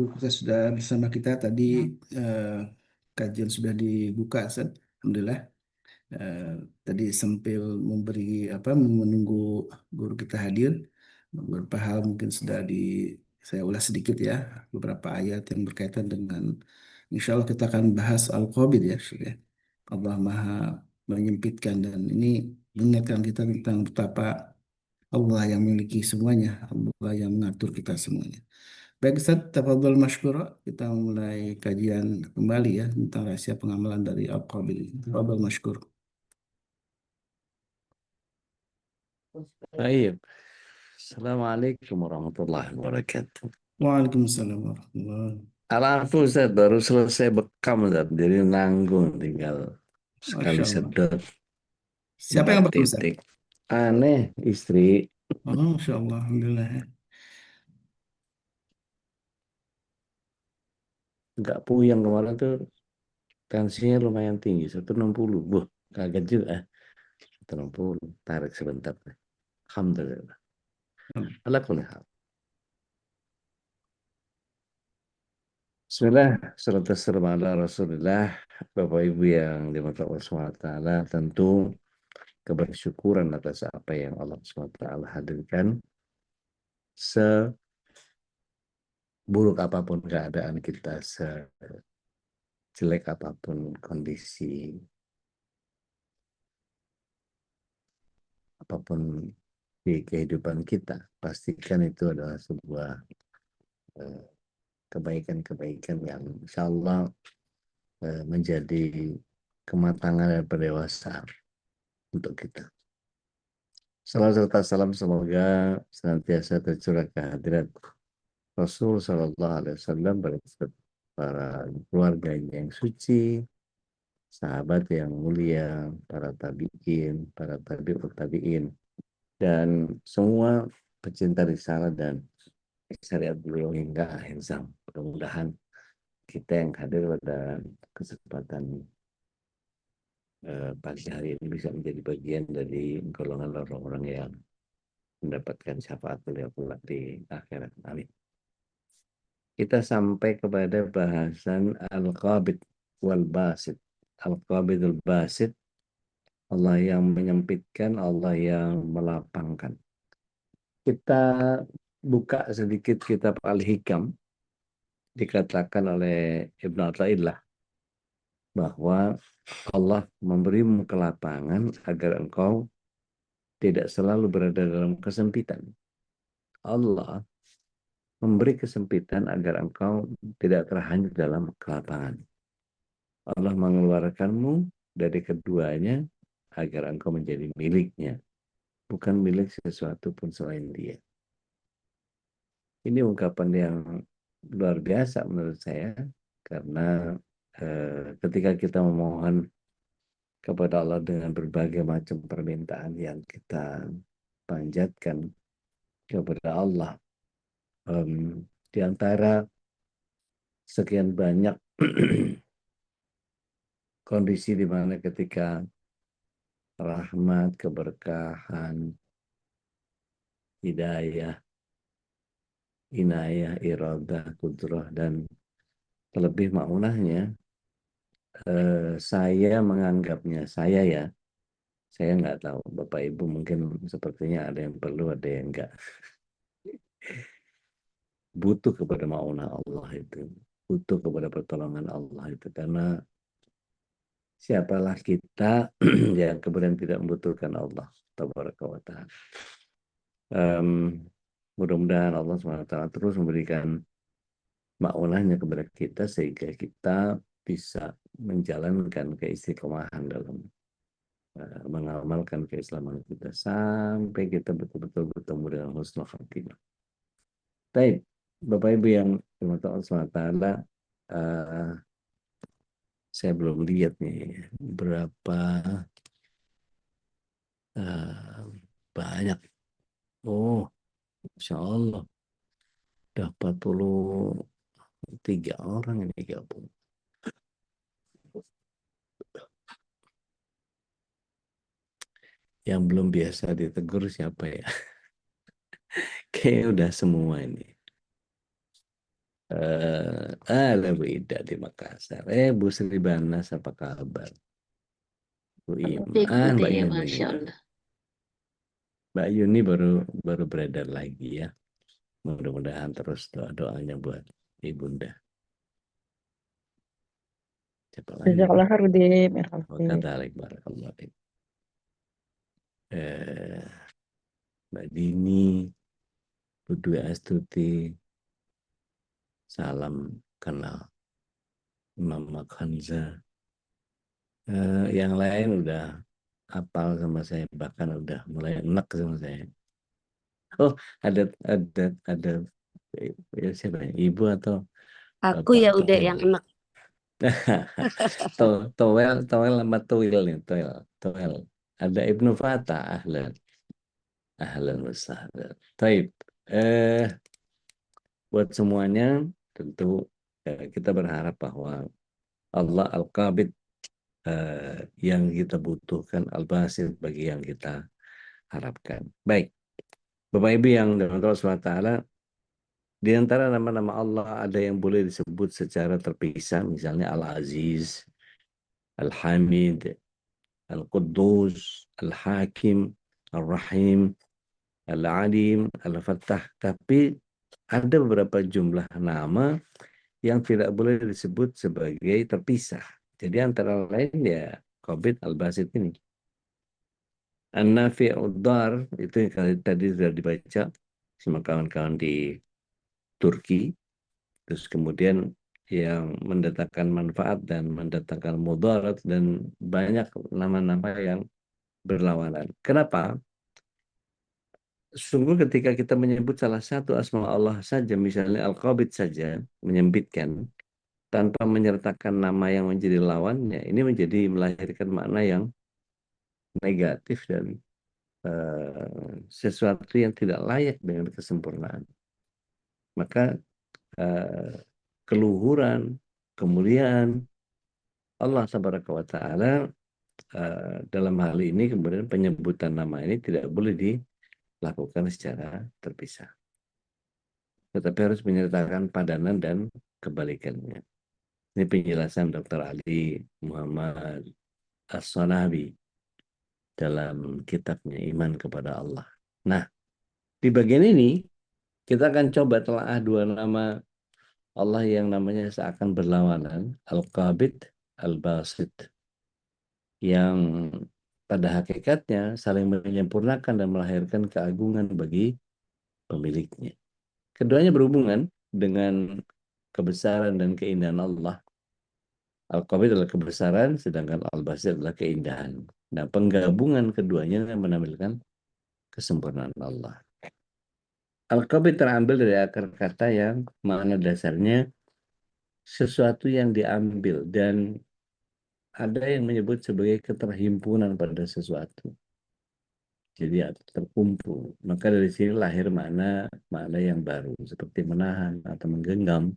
guru kita sudah bersama kita tadi, eh, kajian sudah dibuka, Ustaz. Alhamdulillah. Eh, Tadi sambil memberi apa menunggu guru kita hadir, beberapa hal mungkin sudah saya ulas sedikit ya, beberapa ayat yang berkaitan dengan, insya Allah kita akan bahas Al-Qabid ya, Ustaz, ya. Allah Maha menyempitkan, dan ini mengingatkan kita tentang betapa Allah yang memiliki semuanya, Allah yang mengatur kita semuanya. Baik Ustaz, tafadhol masykura. Kita mulai kajian kembali ya tentang rahasia pengamalan dari Al-Qabil. Tafadhol masykur. Baik. Assalamualaikum warahmatullahi wabarakatuh. Waalaikumsalam warahmatullahi. Aku Ustaz baru selesai bekam Ustaz, jadi nanggung tinggal sekali Masya Allah. sedot Siapa dua yang betul Ustaz? titik. Aneh istri Oh, Masya Allah. Alhamdulillah, ya. nggak puyeng kemarin tuh tensinya lumayan tinggi 160. Buh, kaget juga. 160. Tarik sebentar. Alhamdulillah. Ala kulli hal. Bismillah, salatu wassalamu ala Rasulillah. Bapak Ibu yang dimuliakan Allah SWT, tentu kebersyukuran atas apa yang Allah SWT hadirkan. Seburuk apapun keadaan kita, sejelek apapun kondisi, apapun di kehidupan kita, pastikan itu adalah sebuah eh, kebaikan-kebaikan yang insya Allah menjadi kematangan dan pendewasaan untuk kita. Salam serta salam semoga senantiasa tercurah kehadirat Rasul Shallallahu Alaihi Wasallam, para keluarganya yang suci, sahabat yang mulia, para tabiin, para tabiut tabiin, dan semua pecinta risalah dan syariat beliau hingga akhir zaman. Mudah-mudahan kita yang hadir pada kesempatan pagi hari ini bisa menjadi bagian dari golongan orang-orang yang mendapatkan syafaat beliau kelak di akhirat. Amin. Kita sampai kepada bahasan Al-Qabid wal Basit. Al-Qabid wal Basit, Allah yang menyempitkan, Allah yang melapangkan. Kita buka sedikit kitab Al-Hikam, dikatakan oleh Ibn Athaillah bahwa Allah memberimu kelapangan agar engkau tidak selalu berada dalam kesempitan. Allah memberi kesempitan agar engkau tidak terhanyut dalam kelapangan. Allah mengeluarkanmu dari keduanya agar engkau menjadi miliknya, bukan milik sesuatu pun selain dia. Ini ungkapan yang luar biasa menurut saya, karena ketika kita memohon kepada Allah dengan berbagai macam permintaan yang kita panjatkan kepada Allah, di antara sekian banyak kondisi di mana ketika rahmat, keberkahan, hidayah, inayah, iradah, kudrah, dan terlebih maunahnya, saya menganggapnya, saya nggak tahu, Bapak Ibu mungkin sepertinya ada yang perlu, ada yang enggak. Butuh kepada maunah Allah itu, butuh kepada pertolongan Allah itu, karena siapalah kita yang kemudian tidak membutuhkan Allah Tabaraka wa Ta'ala. Mudah-mudahan Allah SWT terus memberikan maunahnya kepada kita sehingga kita bisa menjalankan keistiqomahan dalam mengamalkan keislaman kita sampai kita betul-betul bertemu dengan husnul khatimah. Baik, Bapak Ibu yang dirahmati Allah SWT, saya belum lihat nih berapa banyak. Oh, Insya Allah udah 43 orang ini gabung. Yang belum biasa ditegur siapa ya? Kayaknya udah semua ini. Ada Bu Ida di Makassar. Bu Sri Banas, apa kabar? Bu Baik, Iman, udah Mbak ya, Yuni. Masya Allah. Mbak Yuni baru baru beredar lagi ya. Mudah-mudahan terus doa-doanya buat Ibunda. Siapa lagi Bu? Jazakallah khairuddin, ya Oh, Hafiz. kadzalik barakallahu fiik. Eh, Mbak Dini, Bu Dwi Astuti, salam kenal Mama Kanza. Yang lain udah hafal sama saya, bahkan udah mulai enak sama saya. Oh, ada ya siapa ya? Ibu atau Aku Bapak ya tuh udah ini. yang enak. Towel sama tuil nih, toel. Ada Ibnu Fatah, ahlan. Ahlan wa sahlan. Taib. Eh, buat semuanya, tentu kita berharap bahwa Allah Al-Qabid yang kita butuhkan, Al-Basit bagi yang kita harapkan. Baik, Bapak Ibu yang dirahmati Allah SWT, di antara nama-nama Allah ada yang boleh disebut secara terpisah, misalnya Al-Aziz, Al-Hamid, Al-Quddus, Al-Hakim, Al-Rahim, Al-Alim, Al-Fattah. Tapi ada beberapa jumlah nama yang tidak boleh disebut sebagai terpisah. Jadi antara lain ya Qabid Al-Basit ini. An-Nafi'ud-Dar itu yang tadi sudah dibaca sama kawan-kawan di Turki. Terus kemudian yang mendatangkan manfaat dan mendatangkan mudarat dan banyak nama-nama yang berlawanan. Kenapa? Sungguh ketika kita menyebut salah satu asma Allah saja, misalnya Al-Qabid saja, menyempitkan, tanpa menyertakan nama yang menjadi lawannya, ini menjadi melahirkan makna yang negatif dan sesuatu yang tidak layak dengan kesempurnaan. Maka keluhuran, kemuliaan Allah Tabaraka wa Ta'ala dalam hal ini kemudian penyebutan nama ini tidak boleh dilakukan secara terpisah. Tetapi harus menyertakan padanan dan kebalikannya. Ini penjelasan Dr. Ali Muhammad As-Sanabi dalam kitabnya Iman kepada Allah. Nah, di bagian ini kita akan coba telah dua nama Allah yang namanya seakan berlawanan, Al-Qabid, Al-Basit, yang pada hakikatnya saling menyempurnakan dan melahirkan keagungan bagi pemiliknya. Keduanya berhubungan dengan kebesaran dan keindahan Allah. Al-Qabid adalah kebesaran, sedangkan Al-Basit adalah keindahan. Nah, penggabungan keduanya yang menampilkan kesempurnaan Allah. Al-Qabid terambil dari akar kata yang makna dasarnya sesuatu yang diambil, dan ada yang menyebut sebagai keterhimpunan pada sesuatu. Jadi terkumpul. Maka dari sini lahir makna yang baru, seperti menahan atau menggenggam,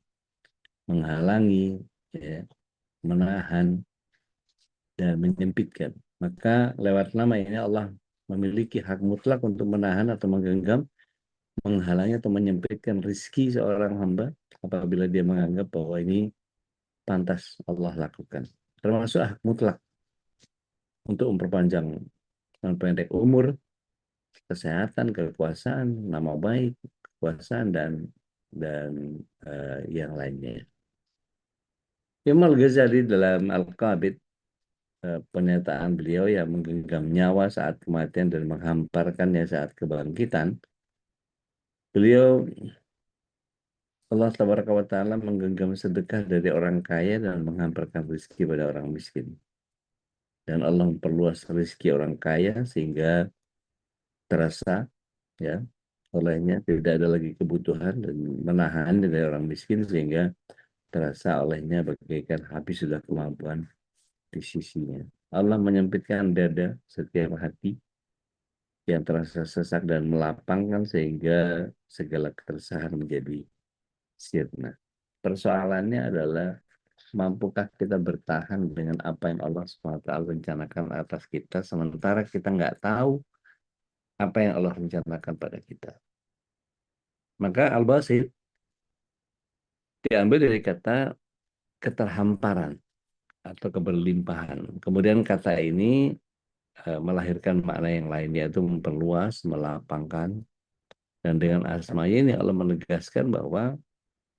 menghalangi, ya, menahan, dan menyempitkan. Maka lewat nama ini Allah memiliki hak mutlak untuk menahan atau menggenggam, menghalangi atau menyempitkan rizki seorang hamba apabila dia menganggap bahwa ini pantas Allah lakukan. Termasuk hak mutlak untuk memperpanjang dan pendek umur, kesehatan, kekuasaan, nama baik, kekuasaan, dan yang lainnya. Imam Al-Ghazali dalam Al-Qabid, pernyataan beliau yang menggenggam nyawa saat kematian dan menghamparkannya saat kebangkitan, beliau Allah Ta'ala menggenggam sedekah dari orang kaya dan menghamparkan rezeki pada orang miskin. Dan Allah memperluas rezeki orang kaya sehingga terasa, ya, olehnya tidak ada lagi kebutuhan, dan menahan dari orang miskin sehingga terasa olehnya bagaikan habis sudah kemampuan di sisinya. Allah menyempitkan dada setiap hati yang terasa sesak dan melapangkan sehingga segala keresahan menjadi sirna. Persoalannya adalah mampukah kita bertahan dengan apa yang Allah SWT rencanakan atas kita sementara kita nggak tahu apa yang Allah rencanakan pada kita. Maka Al-Basit diambil dari kata keterhamparan atau keberlimpahan. Kemudian kata ini melahirkan makna yang lain, yaitu memperluas, melapangkan. Dan dengan asmanya ini Allah menegaskan bahwa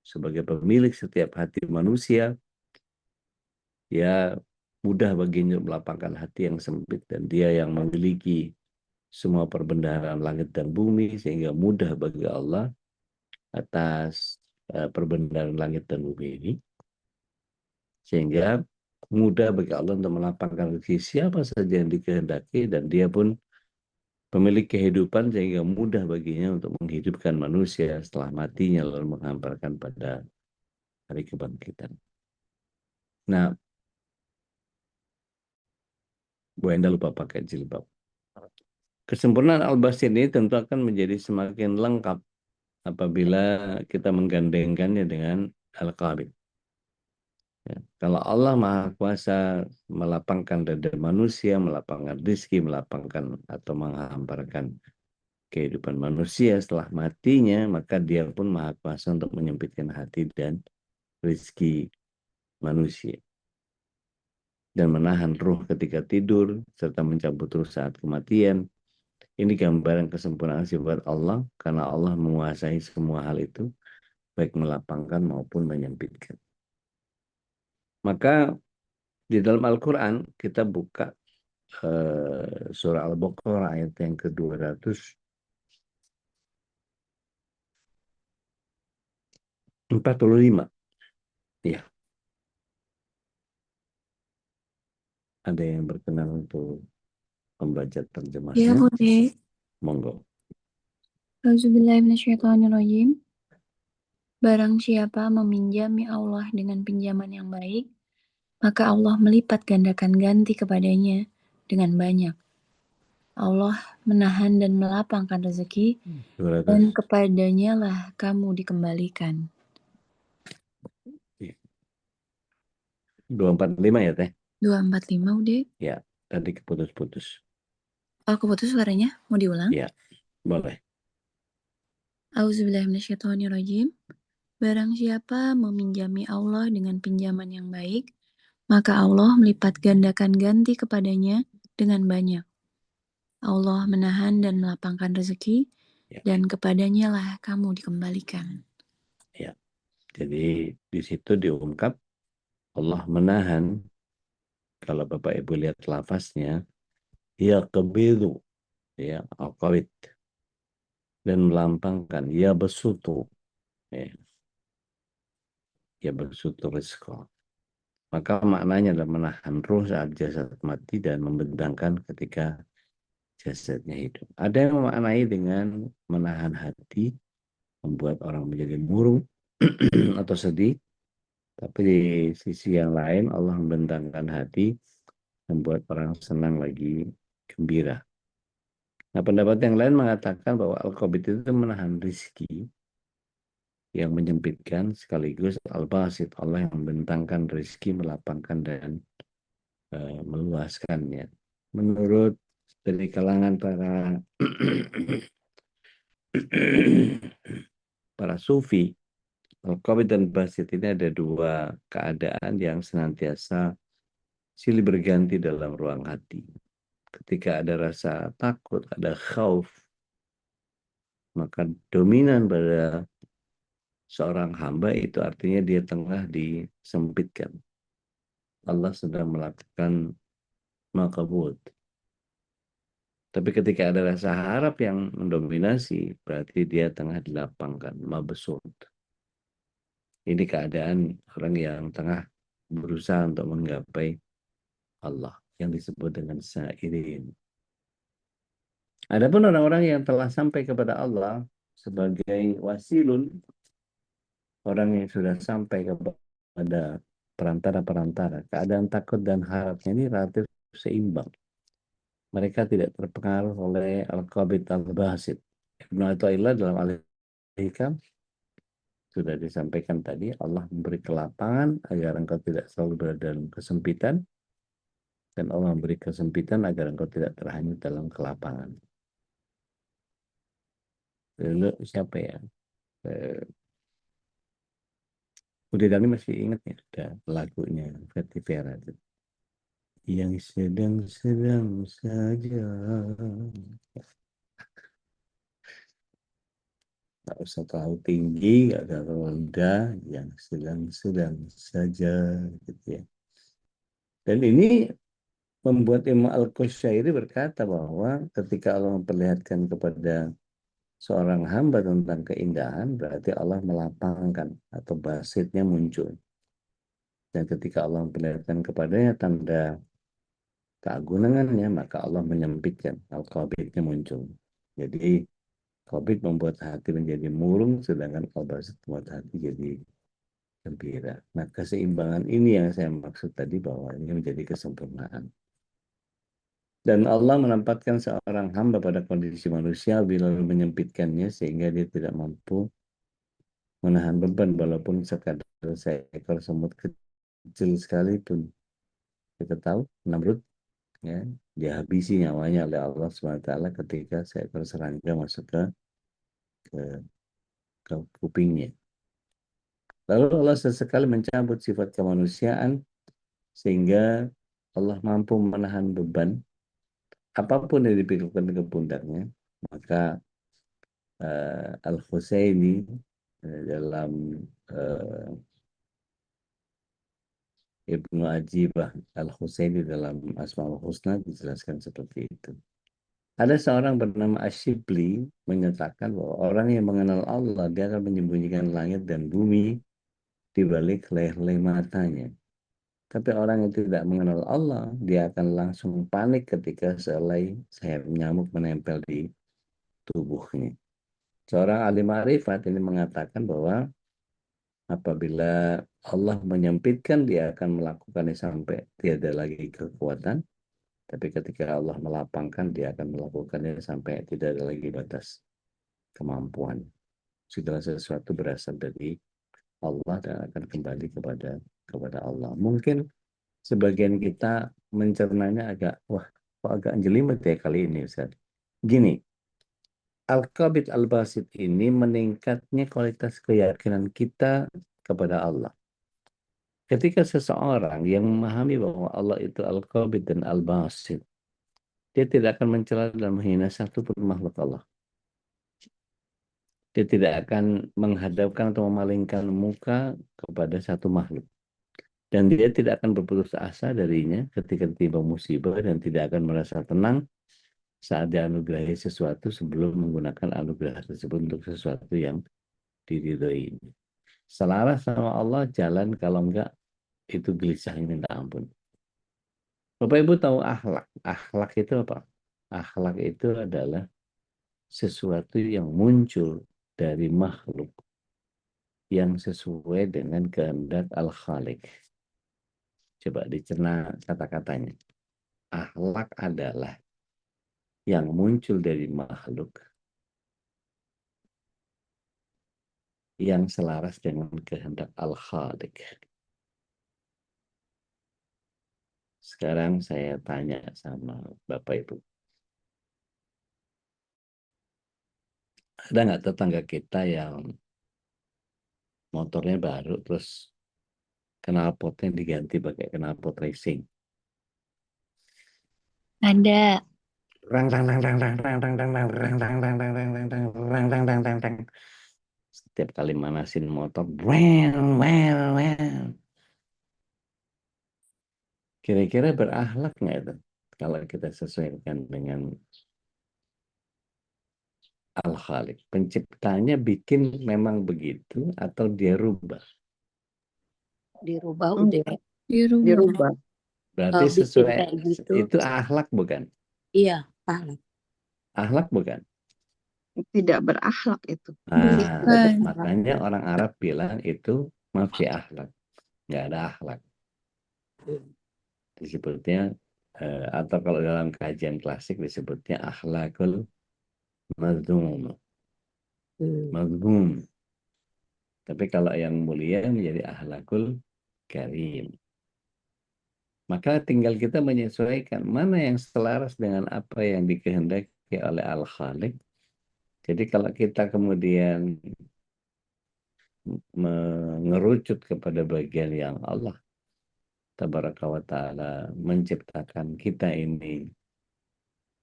sebagai pemilik setiap hati manusia, ya mudah baginya melapangkan hati yang sempit, dan dia yang memiliki semua perbendaharaan langit dan bumi, sehingga mudah bagi Allah atas perbendaharaan langit dan bumi ini, sehingga mudah bagi Allah untuk melapangkan rezeki siapa saja yang dikehendaki, dan dia pun pemilik kehidupan, sehingga mudah baginya untuk menghidupkan manusia setelah matinya lalu menghamparkan pada hari kebangkitan. Nah, Bu Enda lupa pakai jilbab. Kesempurnaan Al-Basir ini tentu akan menjadi semakin lengkap apabila kita menggandengkannya dengan Al-Qabid. Ya. Kalau Allah Maha Kuasa melapangkan dada manusia, melapangkan rizki, melapangkan atau menghamparkan kehidupan manusia setelah matinya, maka dia pun Maha Kuasa untuk menyempitkan hati dan rizki manusia. Dan menahan ruh ketika tidur, serta mencabut ruh saat kematian. Ini gambaran kesempurnaan sifat Allah, karena Allah menguasai semua hal itu, baik melapangkan maupun menyempitkan. Maka di dalam Al-Quran kita buka surah Al-Baqarah ayat yang ke-245. Ya, ada yang berkenan untuk membaca Ya, terjemahnya? boleh. Monggo. Auzubillahiminasyaitonirrajim. Barang siapa meminjami Allah dengan pinjaman yang baik, maka Allah melipat gandakan ganti kepadanya dengan banyak. Allah menahan dan melapangkan rezeki, 200. dan kepadanya lah kamu dikembalikan. 245 ya, Teh? 245 udah. Ya, tadi keputus-putus. Oh, keputus suaranya. Mau diulang? Ya, boleh. Auzubillahiminasyaitonirrajim. Barang siapa meminjami Allah dengan pinjaman yang baik, maka Allah melipat gandakan ganti kepadanya dengan banyak. Allah menahan dan melapangkan rezeki, Ya, dan kepadanya lah kamu dikembalikan. ya. Jadi di situ diungkap Allah menahan, kalau Bapak Ibu lihat lafaznya, ya kebidu, ya al-qabid, dan melampangkan, ya besutu, ya besutu rizqa. Maka maknanya adalah menahan ruh saat jasad mati dan membentangkan ketika jasadnya hidup. Ada yang memaknai dengan menahan hati, membuat orang menjadi murung atau sedih. Tapi di sisi yang lain Allah membentangkan hati, membuat orang senang lagi, gembira. Nah, pendapat yang lain mengatakan bahwa Al-Qabid itu menahan rizki, yang menyempitkan, sekaligus Al-Basit, Allah yang membentangkan rizki, melapangkan dan meluaskannya. Menurut dari kalangan para para sufi, Al-Qabid dan Basit ini ada dua keadaan yang senantiasa silih berganti dalam ruang hati. Ketika ada rasa takut, ada khauf, maka dominan pada seorang hamba itu artinya dia tengah disempitkan. Allah sedang melakukan makabut. Tapi ketika ada rasa harap yang mendominasi, berarti dia tengah dilapangkan, mabesut. Ini keadaan orang yang tengah berusaha untuk menggapai Allah, yang disebut dengan sa'irin. Adapun orang-orang yang telah sampai kepada Allah sebagai wasilun, orang yang sudah sampai kepada perantara-perantara, keadaan takut dan harapnya ini relatif seimbang. Mereka tidak terpengaruh oleh Al-Qabid Al-Basit. Ibnu Athaillah dalam Al-Hikam sudah disampaikan tadi, Allah memberi kelapangan agar engkau tidak selalu berada dalam kesempitan, dan Allah memberi kesempitan agar engkau tidak terhanyut dalam kelapangan. Lalu siapa ya? Udah Dani masih ingat ya, ada lagunya Fetty Vera itu. Yang sedang-sedang saja. Nggak usah terlalu tinggi, nggak terlalu rendah, yang sedang-sedang saja, gitu ya. Dan ini membuat Imam Al-Qushairi berkata bahwa ketika Allah memperlihatkan kepada seorang hamba tentang keindahan, berarti Allah melapangkan atau basitnya muncul. Dan ketika Allah memperlihatkan kepadanya tanda keagungannya, maka Allah menyempitkan, Al-Qabidnya muncul. Jadi Qabid membuat hati menjadi murung, sedangkan Al-Basit membuat hati jadi gembira. Nah, keseimbangan ini yang saya maksud tadi, bahwa ini menjadi kesempurnaan. Dan Allah menempatkan seorang hamba pada kondisi manusia bila menyempitkannya sehingga dia tidak mampu menahan beban walaupun sekadar seekor semut kecil sekalipun. Kita tahu Namrud ya, dihabisi nyawanya oleh Allah SWT ketika seekor serangga masuk ke, ke kupingnya. Lalu Allah sesekali mencabut sifat kemanusiaan sehingga Allah mampu menahan beban apapun yang dipikirkan ke pundaknya. Maka Al-Husaini dalam uh, Ibnu Ajibah Al-Husaini dalam Asmaul Husna dijelaskan seperti itu. Ada seorang bernama Asyibli menyatakan bahwa orang yang mengenal Allah, dia akan menyembunyikan langit dan bumi di balik helai-helai matanya. Tapi orang yang tidak mengenal Allah, dia akan langsung panik ketika sehelai sayap nyamuk menempel di tubuhnya. Seorang ahli ma'rifat ini mengatakan bahwa apabila Allah menyempitkan, dia akan melakukannya sampai tiada lagi kekuatan. Tapi ketika Allah melapangkan, dia akan melakukannya sampai tidak ada lagi batas kemampuan. Segala sesuatu berasal dari Allah dan akan kembali kepada Allah. Mungkin sebagian kita mencernanya kok agak jelimet ya kali ini, Ustaz. Gini, Al-Qabid Al-Basit ini meningkatnya kualitas keyakinan kita kepada Allah. Ketika seseorang yang memahami bahwa Allah itu Al-Qabid dan Al-Basit, dia tidak akan mencela dan menghina satu pun makhluk Allah. Dia tidak akan menghadapkan atau memalingkan muka kepada satu makhluk. Dan dia tidak akan berputus asa darinya ketika tiba musibah dan tidak akan merasa tenang saat dianugerahi sesuatu sebelum menggunakan anugerah tersebut untuk sesuatu yang diridhoi. Selaras sama Allah jalan, kalau enggak itu gelisah minta ampun. Bapak Ibu tahu akhlak. Akhlak itu apa? Akhlak itu adalah sesuatu yang muncul dari makhluk yang sesuai dengan kehendak Al-Khaliq. Coba dicerna kata-katanya. Akhlak adalah yang muncul dari makhluk yang selaras dengan kehendak Al-Khaliq. Sekarang saya tanya sama Bapak Ibu. Ada nggak tetangga kita yang motornya baru terus knalpotnya diganti pakai knalpot racing? Ada. Rang rang rang rang rang rang rang rang rang rang rang rang rang rang rang rang rang rang rang rang. Setiap kali manasin motor, well well well. Kira-kira berakhlak nggak itu? Kalau kita sesuaikan dengan Al-Khaliq. Penciptanya bikin memang begitu atau dia rubah? Dirubah udah Dirubah. dirubah. Berarti Bikin sesuai kayak gitu. itu akhlak bukan? Iya, akhlak. Akhlak bukan? Tidak berakhlak itu. Nah, Bukan. makanya orang Arab bilang itu mafi akhlak. Nggak ada akhlak. Disebutnya, atau kalau dalam kajian klasik disebutnya akhlakul mazmum. Mazmum. Tapi kalau yang mulia menjadi akhlakul karim. Maka tinggal kita menyesuaikan mana yang selaras dengan apa yang dikehendaki oleh Al-Khaliq. Jadi kalau kita kemudian mengerucut kepada bagian yang Allah Tabaraka wa Ta'ala menciptakan kita ini.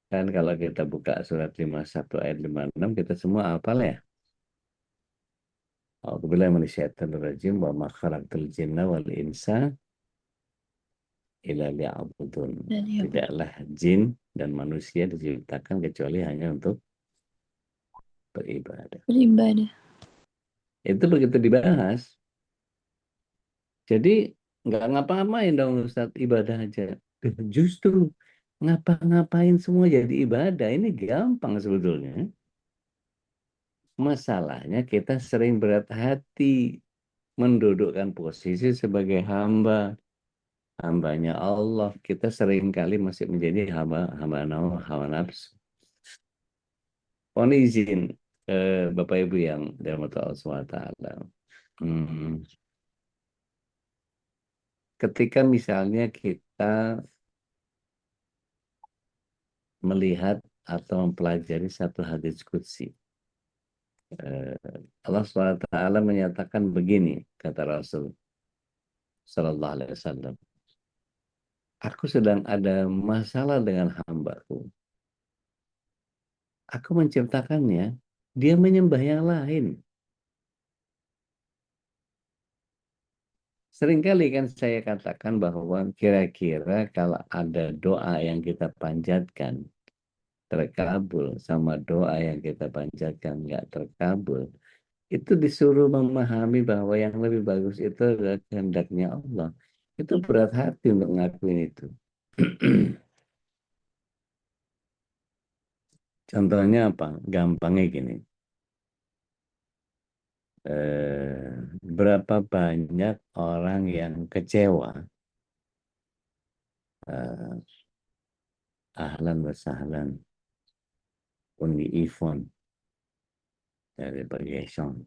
Kan kalau kita buka surat 51 ayat 56 kita semua hafal ya. A'udzubillahi minasyaitonir rajim wa ma khalaqtul jinna wal insa illa liya'budun. Tidaklah jin dan manusia diciptakan kecuali hanya untuk beribadah. Beribadah. Itu begitu dibahas. Jadi nggak ngapa-ngapain dong Ustadz, ibadah aja. Justru ngapa-ngapain semua jadi ibadah. Ini gampang sebetulnya. Masalahnya kita sering berat hati mendudukkan posisi sebagai hambanya Allah. Kita sering kali masih menjadi hawa nafsu. Mohon izin Bapak Ibu yang dirahmati Allah SWT. Ketika misalnya kita melihat atau mempelajari satu hadis qudsi, Allah SWT menyatakan begini, kata Rasul Sallallahu Alaihi Wasallam, aku sedang ada masalah dengan hambaku. Aku menciptakannya, dia menyembah yang lain. Seringkali kan saya katakan bahwa kira-kira kalau ada doa yang kita panjatkan terkabul sama doa yang kita panjatkan nggak terkabul, itu disuruh memahami bahwa yang lebih bagus itu adalah kehendaknya Allah. Itu berat hati untuk ngakuin itu. Contohnya apa? Gampangnya gini. Berapa banyak orang yang kecewa, ahlan wa sahlan, Undi Ivon dari Bagation.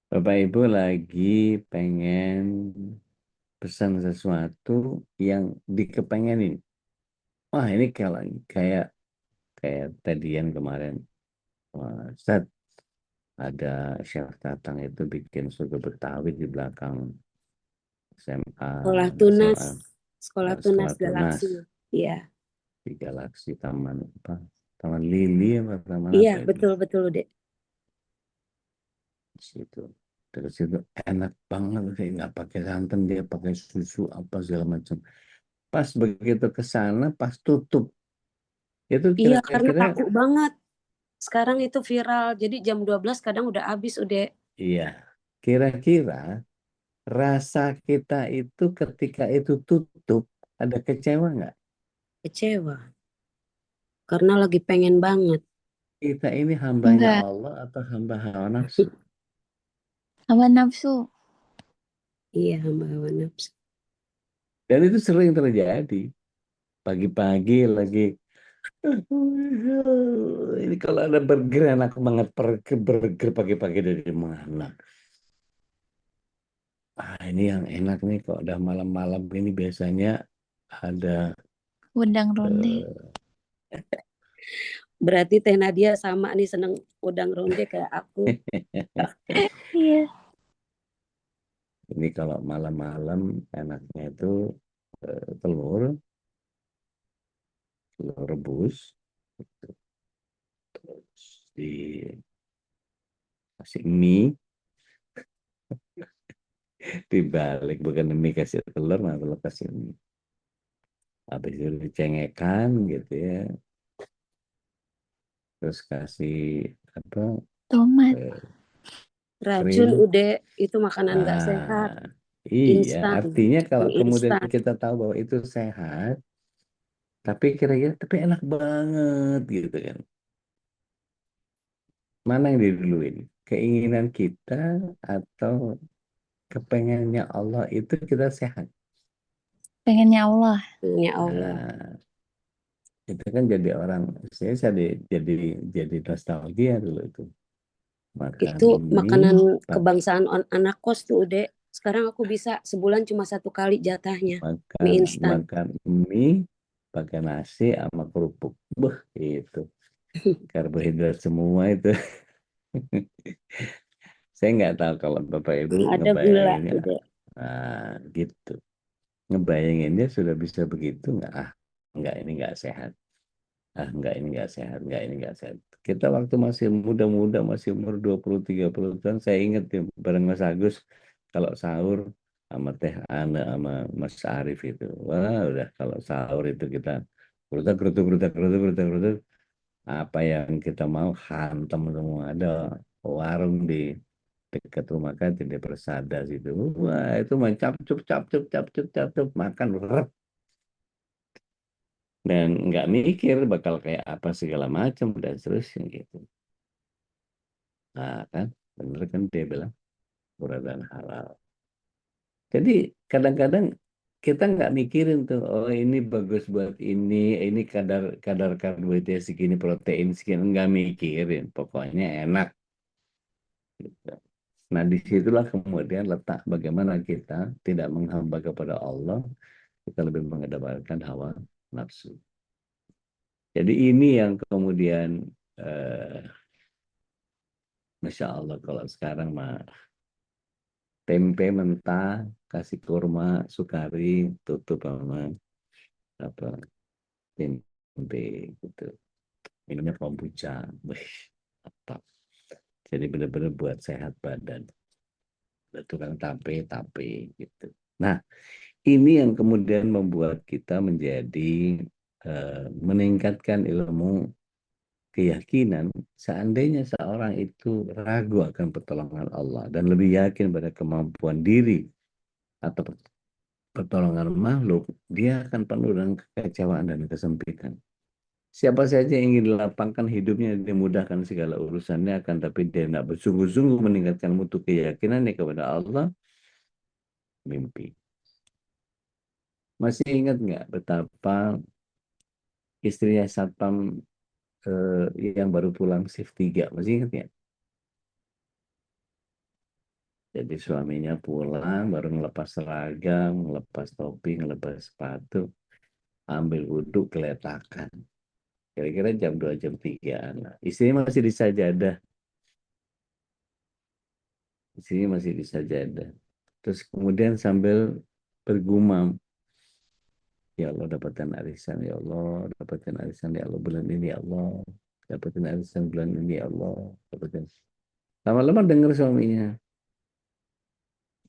Bapak Ibu lagi pengen pesan sesuatu yang dikepengenin. Wah, ini kayak tadian kemarin. Wah, Ustaz, ada chef datang itu bikin soto Betawi di belakang SMA. Sekolah Tunas Galaksi. Iya. Di Galaksi Taman apa? Taman Lili apa taman Iya, apa itu? betul Dek. Situ. Terus itu enak banget, kayak nggak pakai santan, dia pakai susu apa segala macam. Pas begitu ke sana, pas tutup. Itu Iya, karena kira-kira kaku banget. Sekarang itu viral. Jadi jam 12 kadang udah habis udah. iya. Kira-kira rasa kita itu ketika itu tutup ada kecewa nggak? Kecewa. Karena lagi pengen banget. Kita ini hambanya Enggak. Allah atau hamba hawa nafsu? Hawa nafsu. Iya, hamba hawa nafsu. Dan itu sering terjadi. Pagi-pagi lagi, ini kalau ada burger enak banget, burger pagi-pagi dari mana? Ini yang enak nih, kalau udah malam-malam ini biasanya ada Wedang ronde. Berarti Teh Nadia sama nih seneng udang ronde kayak aku. Iya. Ini kalau malam-malam enaknya itu telur rebus, terus dikasih mie, dibalik, bukan mie kasih telur, nah telur kasih mie. Habis itu dicengekan gitu ya. Terus kasih apa? Tomat. Racun krim. udah itu makanan nggak sehat. Iya, Instan. artinya kalau Mie kemudian instan. kita tahu bahwa itu sehat, tapi kira-kira tapi enak banget gitu kan. Mana yang diduluin? Keinginan kita atau kepengennya Allah itu kita sehat? Pengennya Allah. Ya Allah. Nah, itu kan jadi orang, saya jadi nostalgia dulu itu. Makan Itu mie, makanan kebangsaan anak kos tuh udah. Sekarang aku bisa sebulan cuma 1 kali jatahnya. Mie instan. makan mie pakai nasi sama kerupuk. Beh, itu karbohidrat semua itu. Saya nggak tahu kalau Bapak Ibu Ada gula ngebayanginnya. gitu. Nah, gitu. Ngebayanginnya sudah bisa begitu nggak? Nggak, ini nggak sehat. Nggak, ini nggak sehat. Nggak, ini nggak sehat. Kita waktu masih muda-muda, masih umur 20-30 tahun, saya ingat ya, bareng Mas Agus, kalau sahur sama Teh Ana, sama Mas Arif itu. Wah, udah kalau sahur itu kita gerutak, gerutuk, gerutak, gerutuk, gerutak, gerutuk. Apa yang kita mau hantam semua. Ada warung di dekat rumah kan di Persada situ. Wah, itu mah capcuk, capcuk, capcuk, capcuk, makan rep. Dan nggak mikir bakal kayak apa segala macam dan seterusnya gitu. Nah kan, bener kan dia bilang murah dan halal. Jadi kadang-kadang kita nggak mikirin tuh, oh ini bagus buat ini kadar kadar karbohidrat segini, protein segini, nggak mikirin. Pokoknya enak. Gitu. Nah disitulah kemudian letak bagaimana kita tidak menghamba kepada Allah, kita lebih mengedepankan hawa nafsu. Jadi ini yang kemudian Masya Allah kalau sekarang mah tempe mentah, kasih kurma, sukari, tutup sama apa tempe gitu. Minumnya kombucha. Wih, mantap. Jadi benar-benar buat sehat badan. Tukang tape gitu. Nah, ini yang kemudian membuat kita menjadi meningkatkan ilmu keyakinan seandainya seorang itu ragu akan pertolongan Allah dan lebih yakin pada kemampuan diri atau pertolongan makhluk, dia akan penuh dengan kekecewaan dan kesempitan. Siapa saja yang ingin dilapangkan hidupnya, dimudahkan segala urusannya, akan tapi dia tidak bersungguh-sungguh meningkatkan mutu keyakinannya kepada Allah, mimpi. Masih ingat nggak betapa istrinya Satpam yang baru pulang shift 3? Masih ingat nggak? Jadi suaminya pulang, baru ngelepas seragam, ngelepas topi, ngelepas sepatu, ambil wudhu, keletakan. Kira-kira jam 2, jam 3. Nah, istrinya masih di sajadah. Istrinya masih di sajadah. Terus kemudian sambil bergumam, ya Allah dapatkan arisan, ya Allah dapatkan arisan, ya Allah bulan ini, ya Allah dapatkan arisan bulan ini, ya Allah dapatkan. Lama-lama dengar suaminya,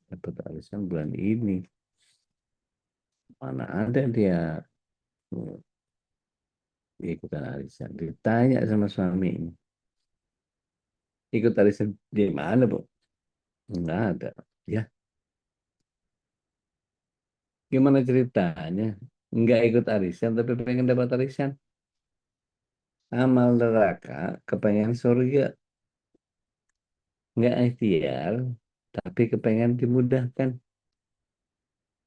dapat arisan bulan ini. Mana ada dia ikutan arisan. Ditanya sama suaminya, ikut arisan di mana, Bu? Enggak ada. Ya, gimana ceritanya? Enggak ikut arisan, tapi pengen dapat arisan. Amal neraka, kepengen surga. Enggak ikhtiar, tapi kepengen dimudahkan.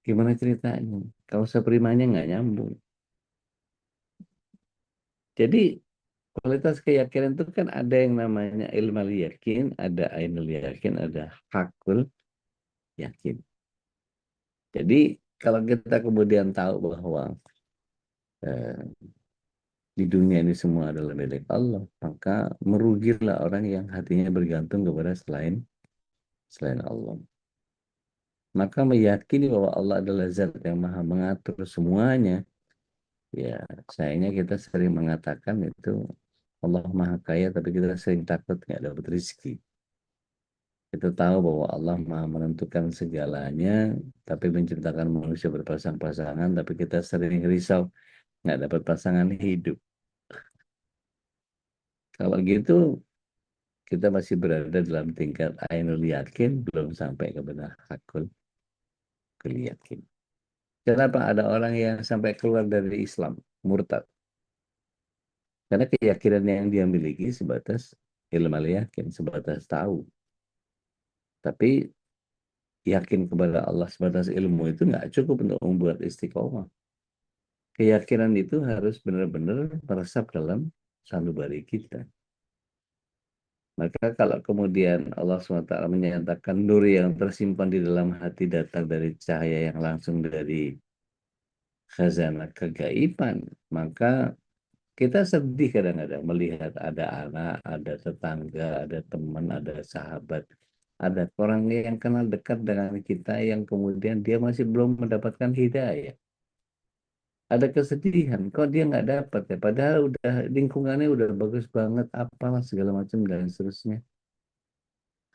Gimana ceritanya? Kalau seprimanya nggak nyambung. Jadi kualitas keyakinan itu kan ada yang namanya ilmal yakin, ada ainul yakin, ada hakul yakin. Jadi kalau kita kemudian tahu bahwa eh, di dunia ini semua adalah milik Allah, maka merugilah orang yang hatinya bergantung kepada selain Allah. Maka meyakini bahwa Allah adalah zat yang maha mengatur semuanya, ya sayangnya kita sering mengatakan itu Allah maha kaya, tapi kita sering takut nggak dapat rezeki. Kita tahu bahwa Allah maha menentukan segalanya, tapi menciptakan manusia berpasang-pasangan, tapi kita sering risau nggak dapat pasangan hidup. Kalau gitu, kita masih berada dalam tingkat ainul yakin, belum sampai kepada hakul yakin. Kenapa ada orang yang sampai keluar dari Islam, murtad? Karena keyakinan yang dia miliki sebatas ilmu yakin, sebatas tahu. Tapi yakin kepada Allah sebatas ilmu itu nggak cukup untuk membuat istiqomah. Keyakinan itu harus benar-benar meresap dalam sanubari kita. Maka kalau kemudian Allah SWT menyatakan nur yang tersimpan di dalam hati datang dari cahaya yang langsung dari khazanah kegaiban, maka kita sedih kadang-kadang melihat ada anak, ada tetangga, ada teman, ada sahabat, ada orang yang kenal dekat dengan kita yang kemudian dia masih belum mendapatkan hidayah. Ada kesedihan, kok dia nggak dapat ya? Padahal udah lingkungannya udah bagus banget, apalah segala macam dan seterusnya.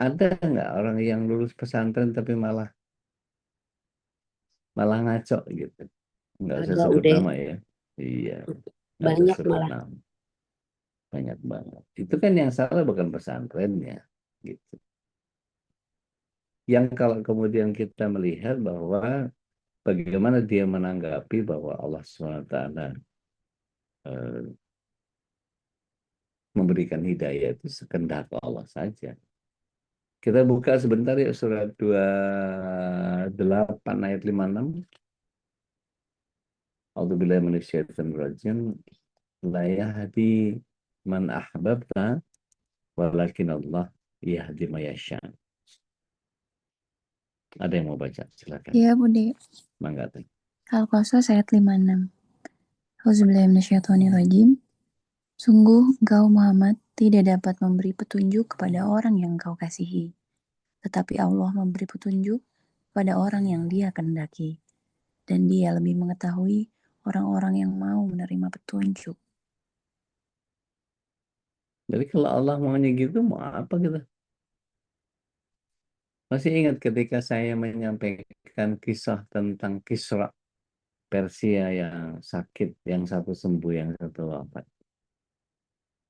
Ada nggak orang yang lulus pesantren tapi malah ngaco gitu? Nggak usah Ada sebut udah nama ya. Iya, nggak usah banyak sebut malah. nama. Banyak banget. Itu kan yang salah bukan pesantrennya, gitu. Yang kalau kemudian kita melihat bahwa bagaimana dia menanggapi bahwa Allah SWT memberikan hidayah itu sekehendak Allah saja. Kita buka sebentar ya surat 28 ayat 56. A'udzubillahi minasyaitonir rajim. La yahdi man ahbabta walakin Allah yahdi man yasha. Ada yang mau baca? Silakan. Iya, Bude. Mangga. Al-Qasas ayat 56. Auzubillahi minasyaitonirrajim. Sungguh engkau Muhammad tidak dapat memberi petunjuk kepada orang yang engkau kasihi, tetapi Allah memberi petunjuk pada orang yang Dia kehendaki, dan Dia lebih mengetahui orang-orang yang mau menerima petunjuk. Jadi kalau Allah maunya gitu, mau apa kita? Masih ingat ketika saya menyampaikan kisah tentang Kisra Persia yang sakit, yang satu sembuh, yang satu wafat.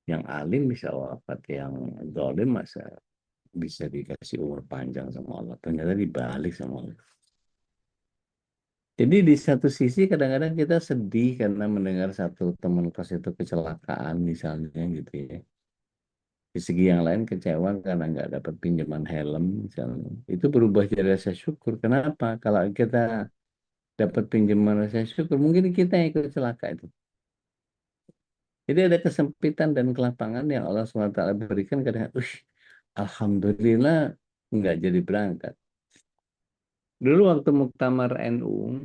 Yang alim bisa wafat, yang zalim masa bisa dikasih umur panjang sama Allah. Ternyata dibalik sama Allah. Jadi di satu sisi kadang-kadang kita sedih karena mendengar satu teman kos itu kecelakaan misalnya gitu ya. Di segi yang lain kecewa karena nggak dapat pinjaman helm misalnya. Itu berubah jadi rasa syukur. Kenapa? Kalau kita dapat pinjaman rasa syukur, mungkin kita yang ikut celaka itu. Jadi ada kesempitan dan kelapangan yang Allah SWT berikan kadang, alhamdulillah nggak jadi berangkat. Dulu waktu muktamar NU,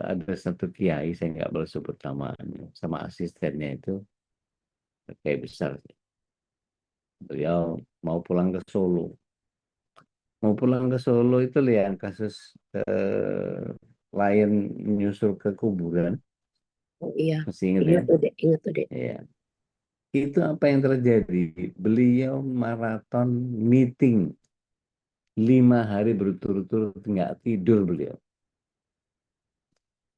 ada satu kiai, saya nggak boleh sebut namanya, sama asistennya itu, kayak besar. Beliau mau pulang ke Solo. Mau pulang ke Solo itu lihat kasus lain menyusul ke kuburan. Oh iya, Masih ingat ya? ingat tuh deh, ingat tuh deh. Iya. Itu apa yang terjadi? Beliau maraton meeting 5 hari berturut-turut, nggak tidur beliau.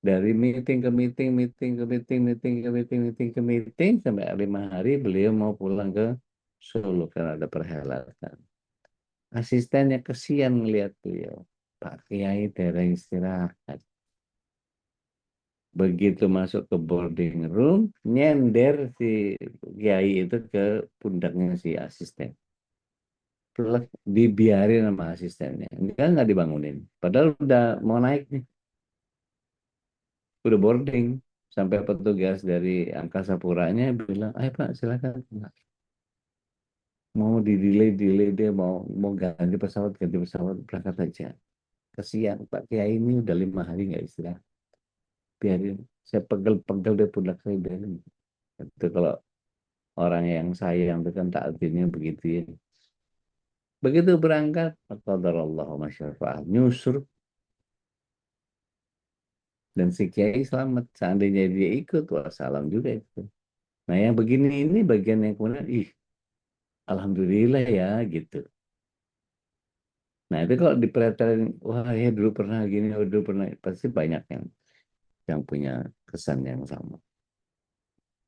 Dari meeting ke meeting, meeting ke meeting, meeting ke meeting, meeting ke meeting, sampai 5 hari beliau mau pulang ke Solo karena ada perhelatan. Asistennya kesian ngelihat beliau. Pak Kiai daerah istirahat. Begitu masuk ke boarding room, nyender si Kiai itu ke pundaknya si asisten. Terus dibiarin sama asistennya. Nggak dibangunin. Padahal udah mau naik nih. Udah boarding. Sampai petugas dari Angkasa Puranya bilang, ayo Pak silakan. Mau delay dia mau ganti pesawat berangkat aja. Kesian Pak Kiai ini udah 5 hari nggak istirahat. Biarin. Saya pegel-pegel deh pundak saya biarin. Itu kalau orang yang sayang itu kan takdirnya begitu ya. Begitu berangkat, qadarallahu ma syaa fa'al, nyusur dan si kiai selamat. Seandainya dia ikut, wassalam juga itu. Nah yang begini ini bagian yang kemudian, alhamdulillah ya gitu. Nah itu kalau diperhatiin, wah ya dulu pernah gini, dulu pernah, pasti banyak yang punya kesan yang sama.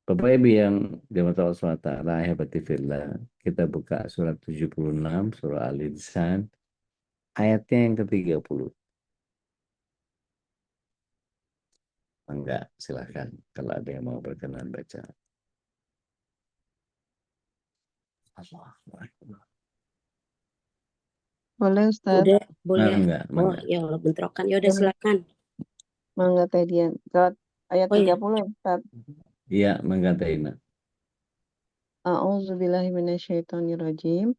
Bapak Ibu yang dirahmati Allah SWT, ahibati fillah, kita buka surat 76, surah Al-Insan, ayatnya yang ke-30. Enggak, silahkan kalau ada yang mau berkenan baca. Allah. Boleh Ustaz? Udah, boleh. Mangga, Oh, mangga. ya Allah bentrokan. Ya udah Boleh. silakan. Mangga Teh Dian. Surat ayat Oh ya, 30 Ustaz. Iya, mangga Taina. A'udzubillahiminasyaitonirrajim.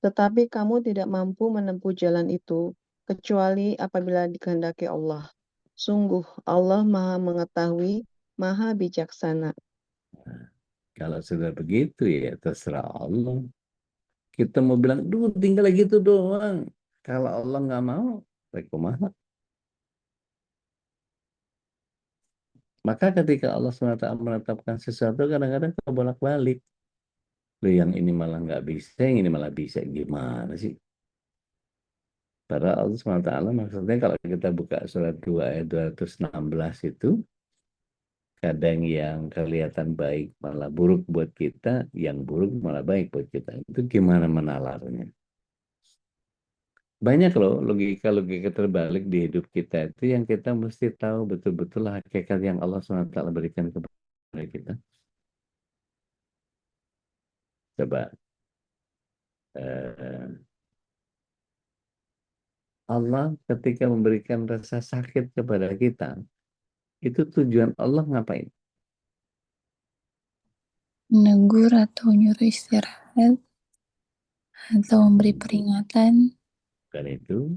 Tetapi kamu tidak mampu menempuh jalan itu kecuali apabila dikehendaki Allah. Sungguh Allah Maha Mengetahui, Maha Bijaksana. Kalau sudah begitu ya terserah Allah. Kita mau bilang, duh tinggal gitu doang. Kalau Allah nggak mau, kumaha. Maka ketika Allah SWT menetapkan sesuatu, kadang-kadang kebolak-balik. Loh, yang ini malah nggak bisa, yang ini malah bisa. Gimana sih? Padahal Allah SWT maksudnya kalau kita buka surat 2 ayat 216 itu, kadang yang kelihatan baik malah buruk buat kita, yang buruk malah baik buat kita. Itu gimana menalarnya? Banyak loh logika-logika terbalik di hidup kita itu yang kita mesti tahu betul-betul hakikat yang Allah SWT berikan kepada kita. Coba, eh, Allah ketika memberikan rasa sakit kepada kita, itu tujuan Allah ngapain? Menegur atau nyuruh istirahat atau memberi peringatan. Dan itu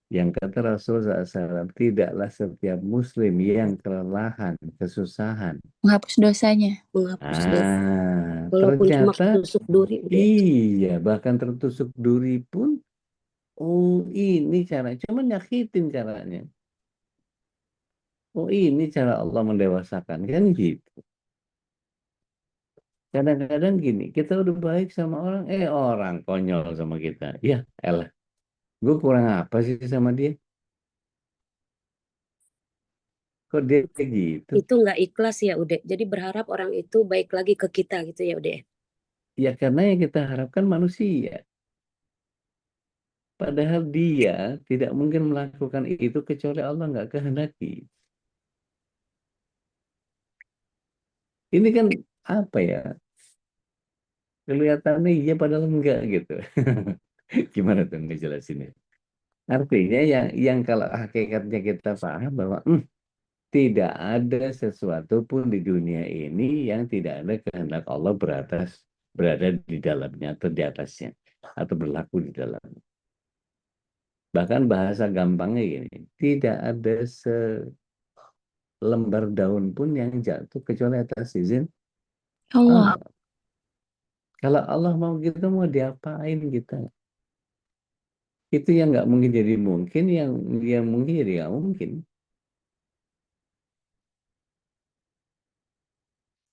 yang kata Rasul SAW, tidaklah setiap muslim yang kelelahan, kesusahan. Menghapus dosanya. Menghapus dosa. Ah, Walaupun cuma ternyata tusuk duri udah. iya, bahkan tertusuk duri pun, oh ini cara, cuma nyakitin caranya. Oh ini cara Allah mendewasakan, kan gitu. Kadang-kadang gini, kita udah baik sama orang, orang konyol sama kita. Ya, elah, gue kurang apa sih sama dia? Kok dia kayak gitu? Itu nggak ikhlas ya udah. Jadi berharap orang itu baik lagi ke kita gitu ya udah. Ya karena yang kita harapkan manusia. Padahal dia tidak mungkin melakukan itu kecuali Allah nggak kehendaki. Ini kan apa ya? Kelihatannya iya padahal enggak gitu. Gimana tuh ngejelasinnya? Artinya yang kalau hakikatnya kita paham bahwa tidak ada sesuatu pun di dunia ini yang tidak ada kehendak Allah berada di dalamnya atau di atasnya atau berlaku di dalamnya. Bahkan bahasa gampangnya gini, tidak ada selembar daun pun yang jatuh kecuali atas izin Allah. Allah. Kalau Allah mau gitu mau diapain kita? Itu yang nggak mungkin jadi mungkin, yang mungkin jadi nggak mungkin.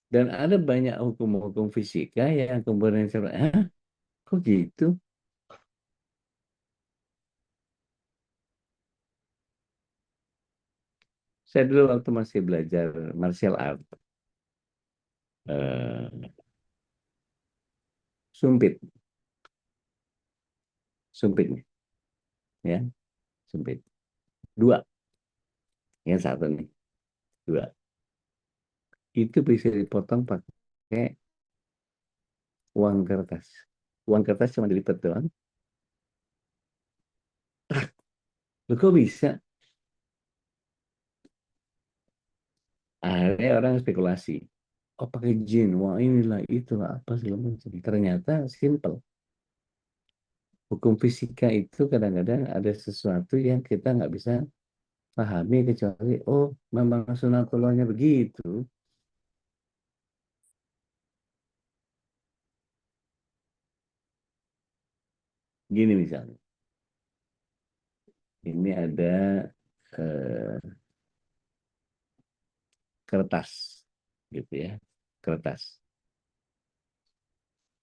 Dan ada banyak hukum-hukum fisika yang kemudian kok gitu? Saya dulu waktu masih belajar martial art, eh, sumpit, sumpit, ya, sumpit. Dua, yang satu nih, dua. Itu bisa dipotong pakai uang kertas. Uang kertas cuma dilipat doang. Loh, kok bisa? Akhirnya orang spekulasi. Oh pakai jin, wah inilah itulah apa segala macam. Ternyata simple. Hukum fisika itu kadang-kadang ada sesuatu yang kita nggak bisa pahami kecuali oh memang sunatullahnya begitu. Gini misalnya, ini ada eh, kertas, gitu ya, kertas.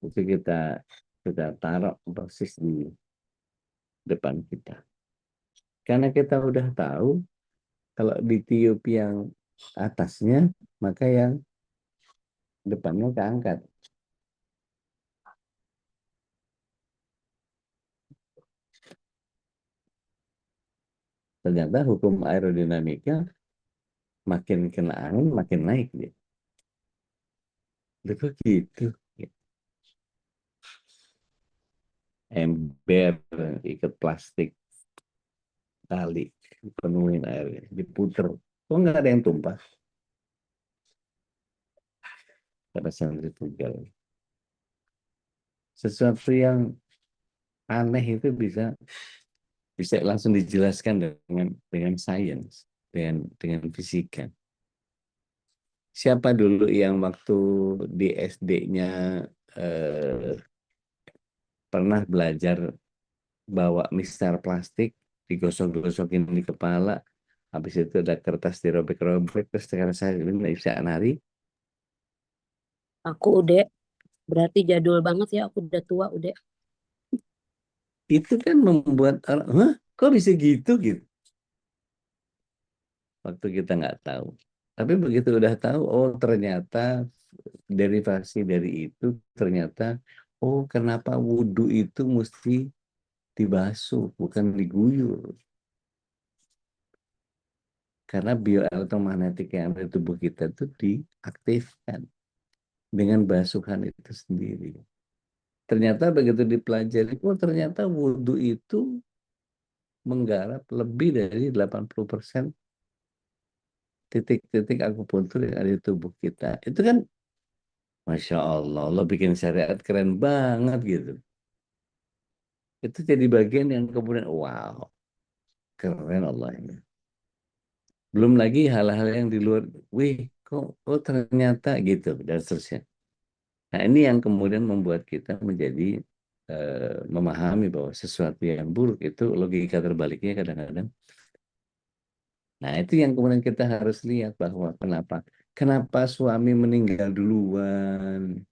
Itu kita taruh persis di depan kita. Karena kita udah tahu kalau ditiup yang atasnya, maka yang depannya keangkat. Ternyata hukum aerodinamika makin kena angin makin naik dia. Loh, kok gitu? Ember ikat plastik tali penuhin air diputer. Kok nggak ada yang tumpah? Karena sentrifugal. Sesuatu yang aneh itu bisa bisa langsung dijelaskan dengan sains, dengan fisika. Siapa dulu yang waktu di SD-nya pernah belajar bawa mistar plastik, digosok-gosokin di kepala, habis itu ada kertas dirobek-robek, terus sekarang saya bisa nari. Aku udah, berarti jadul banget ya, aku udah tua udah. Itu kan membuat orang, hah, kok bisa gitu gitu. Waktu kita nggak tahu. Tapi begitu udah tahu, oh ternyata derivasi dari itu, ternyata, oh kenapa wudhu itu mesti dibasuh, bukan diguyur. Karena bioelektromagnetik yang ada di tubuh kita itu diaktifkan dengan basuhan itu sendiri. Ternyata begitu dipelajari, oh ternyata wudhu itu menggarap lebih dari 80% titik-titik akupuntur yang ada di tubuh kita. Itu kan, Masya Allah, lo bikin syariat keren banget gitu. Itu jadi bagian yang kemudian, wow, keren Allah ini. Belum lagi hal-hal yang di luar, wih, kok oh ternyata gitu, dan seterusnya. Nah ini yang kemudian membuat kita menjadi memahami bahwa sesuatu yang buruk itu logika terbaliknya kadang-kadang. Nah itu yang kemudian kita harus lihat bahwa kenapa suami meninggal duluan,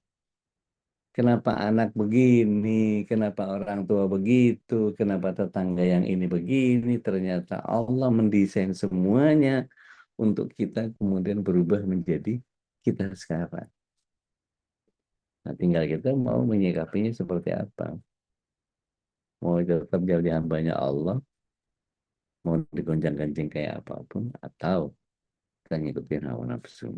kenapa anak begini, kenapa orang tua begitu, kenapa tetangga yang ini begini. Ternyata Allah mendesain semuanya untuk kita kemudian berubah menjadi kita sekarang. Nah, tinggal kita mau menyikapinya seperti apa. Mau tetap jadi hambanya Allah, mau digonjang-ganjing kayak apapun, atau kita ngikutin hawa nafsu.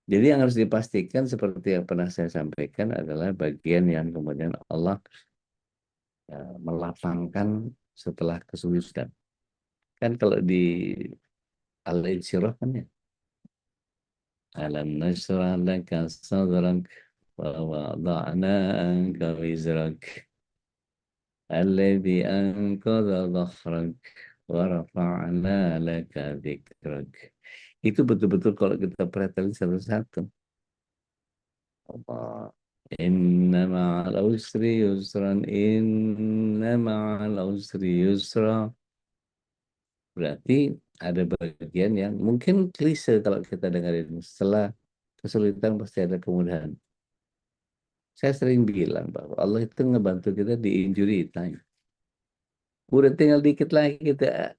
Jadi yang harus dipastikan seperti yang pernah saya sampaikan adalah bagian yang kemudian Allah melapangkan setelah kesulitan. Kan kalau di Al-Insyirah kan ya, alam nashrah laka sadrak wa wada'na anka wizrak alladhi anqadha dhahrak wa rafa'na laka dhikrak. Itu betul-betul kalau kita perhatikan satu-satu. Allah. Inna ma'al usri yusran, inna ma'al usri yusra. Berarti ada bagian yang mungkin klise kalau kita dengerin. Setelah kesulitan pasti ada kemudahan. Saya sering bilang bahwa Allah itu ngebantu kita di injury time. Udah tinggal dikit lagi kita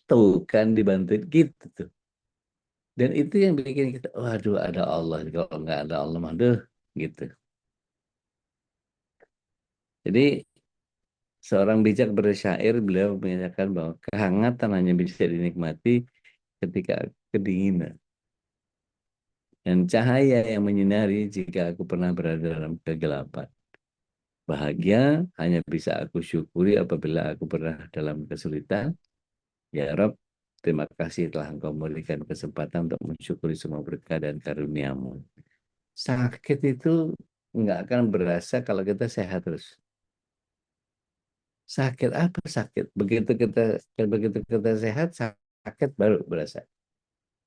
tuh kan dibantuin gitu tuh. Dan itu yang bikin kita, waduh ada Allah. Kalau nggak ada Allah mah deh gitu. Jadi seorang bijak bersyair, beliau menyatakan bahwa kehangatan hanya bisa dinikmati ketika kedinginan. Dan cahaya yang menyinari jika aku pernah berada dalam kegelapan. Bahagia hanya bisa aku syukuri apabila aku pernah dalam kesulitan. Ya Rob, terima kasih telah Engkau memberikan kesempatan untuk mensyukuri semua berkah dan karuniamu. Sakit itu nggak akan berasa kalau kita sehat terus. Sakit apa sakit? Begitu kita sehat, sakit baru berasa.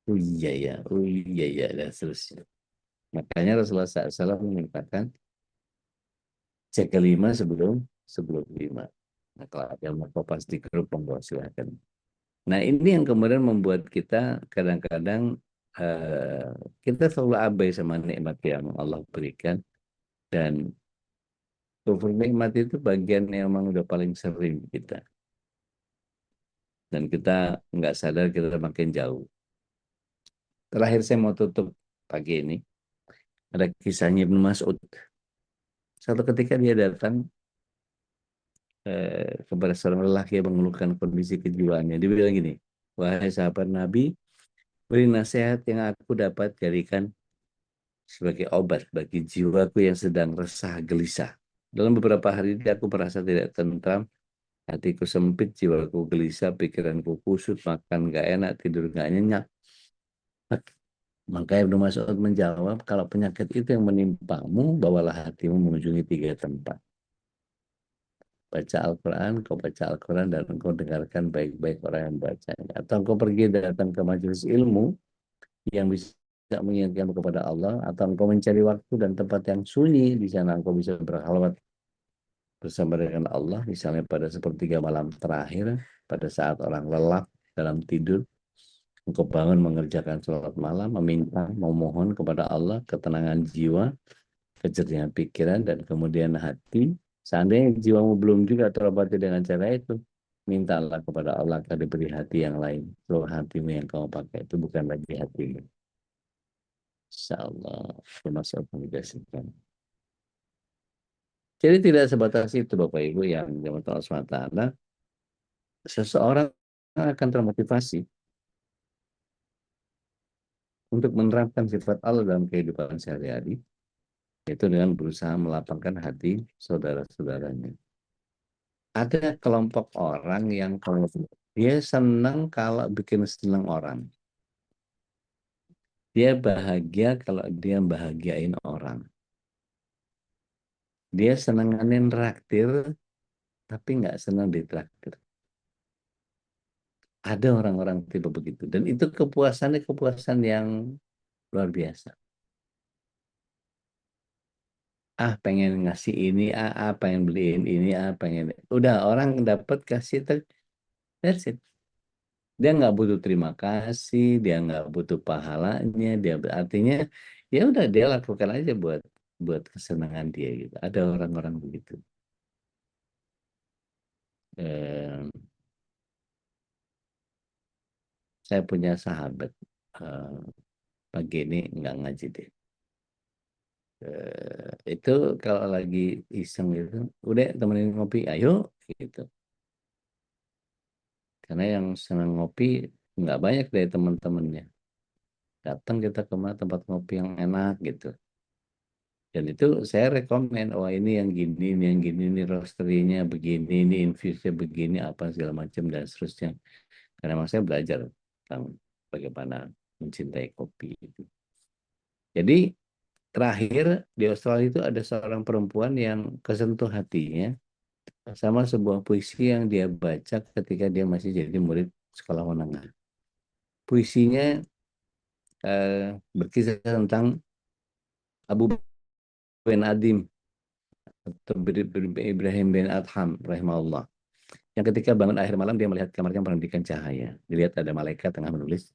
Oh iya ya, dan seterusnya. Makanya Rasulullah SAW mengatakan cek kelima sebelum lima. Nah, kalau ada yang mau kopas di grup, monggo silahkan. Nah ini yang kemudian membuat kita kadang-kadang kita selalu abai sama nikmat yang Allah berikan, dan kufur nikmat itu bagian yang memang udah paling sering kita. Dan kita nggak sadar kita makin jauh. Terakhir saya mau tutup pagi ini. Ada kisahnya Ibnu Mas'ud. Satu ketika dia datang kepada seorang lelaki yang mengeluhkan kondisi kejiwaannya. Dia bilang gini, wahai sahabat Nabi, beri nasihat yang aku dapat jadikan sebagai obat bagi jiwaku yang sedang resah gelisah. Dalam beberapa hari ini aku merasa tidak tentram, hatiku sempit, jiwaku gelisah, pikiranku kusut, makan gak enak, tidur gak nyenyak. Maka Ibnu Mas'ud menjawab, kalau penyakit itu yang menimpamu, bawalah hatimu mengunjungi 3 tempat. baca Al-Quran, kau baca Al-Quran dan engkau dengarkan baik-baik orang yang bacanya. Atau engkau pergi datang ke majelis ilmu yang bisa mengingatkan kepada Allah, atau engkau mencari waktu dan tempat yang sunyi, di sana engkau bisa berhalwat bersama dengan Allah, misalnya pada sepertiga malam terakhir, pada saat orang lelap dalam tidur, engkau bangun mengerjakan sholat malam, meminta, memohon kepada Allah ketenangan jiwa, kejernihan pikiran, dan kemudian hati. Seandainya jiwamu belum juga terobati dengan cara itu, mintalah kepada Allah agar diberi hati yang lain. So, hatimu yang kamu pakai itu bukan lagi hatimu. Insya Allah, termasuk komunikasikan. Jadi tidak sebatas itu Bapak Ibu yang dirahmati Allah SWT. Seseorang akan termotivasi untuk menerapkan sifat Allah dalam kehidupan sehari-hari, yaitu dengan berusaha melapangkan hati saudara-saudaranya. Ada kelompok orang yang dia senang kalau bikin senang orang. Dia bahagia kalau dia bahagiain orang. Dia senanganin traktir, tapi nggak senang ditraktir. Ada orang-orang tipe begitu. Dan itu kepuasannya kepuasan yang luar biasa. Pengen ngasih ini, pengen beliin ini, pengen. Udah orang dapat kasih, that's it. Dia nggak butuh terima kasih, dia nggak butuh pahalanya, dia artinya ya udah dia lakukan aja buat kesenangan dia gitu. Ada orang-orang begitu. Saya punya sahabat pagi ini nggak ngaji deh. Itu kalau lagi iseng gitu, udah temenin ngopi, ayo gitu. Karena yang senang ngopi nggak banyak dari teman-temannya. Datang kita ke tempat ngopi yang enak gitu. Dan itu saya rekomen, ini yang gini, ini yang gini, ini roasterinya begini, ini infusnya begini, apa segala macam dan seterusnya. Karena memang saya belajar tentang bagaimana mencintai kopi itu. Jadi terakhir di Australia itu ada seorang perempuan yang kesentuh hatinya sama sebuah puisi yang dia baca ketika dia masih jadi murid sekolah menengah. Puisinya berkisah tentang Abu bin Adim atau Ibrahim bin Adham rahimahullah. Yang ketika bangun akhir malam dia melihat kamarnya menerbitkan cahaya. Dilihat ada malaikat tengah menulis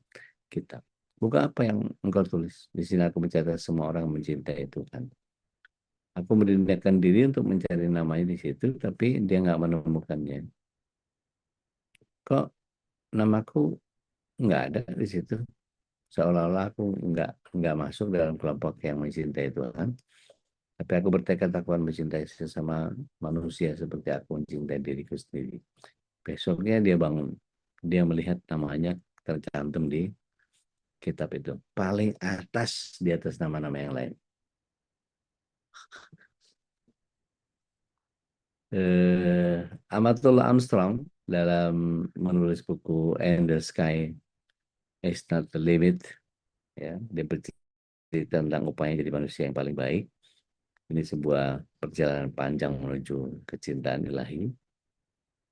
kitab. Buka apa yang engkau tulis? Di sini aku mencatat semua orang mencintai Tuhan. Aku merendahkan diri untuk mencari namanya di situ, tapi dia nggak menemukannya. Kok namaku nggak ada di situ? Seolah-olah aku nggak masuk dalam kelompok yang mencintai Tuhan. Tapi aku bertekad aku akan mencintai sesama manusia seperti aku mencintai diriku sendiri. Besoknya dia bangun. Dia melihat namanya tercantum di kitab itu. Paling atas di atas nama-nama yang lain. Amatullah Armstrong dalam menulis buku And the Sky is Not the Limit, ya, dia bercerita tentang upaya jadi manusia yang paling baik. Ini sebuah perjalanan panjang menuju kecintaan ilahi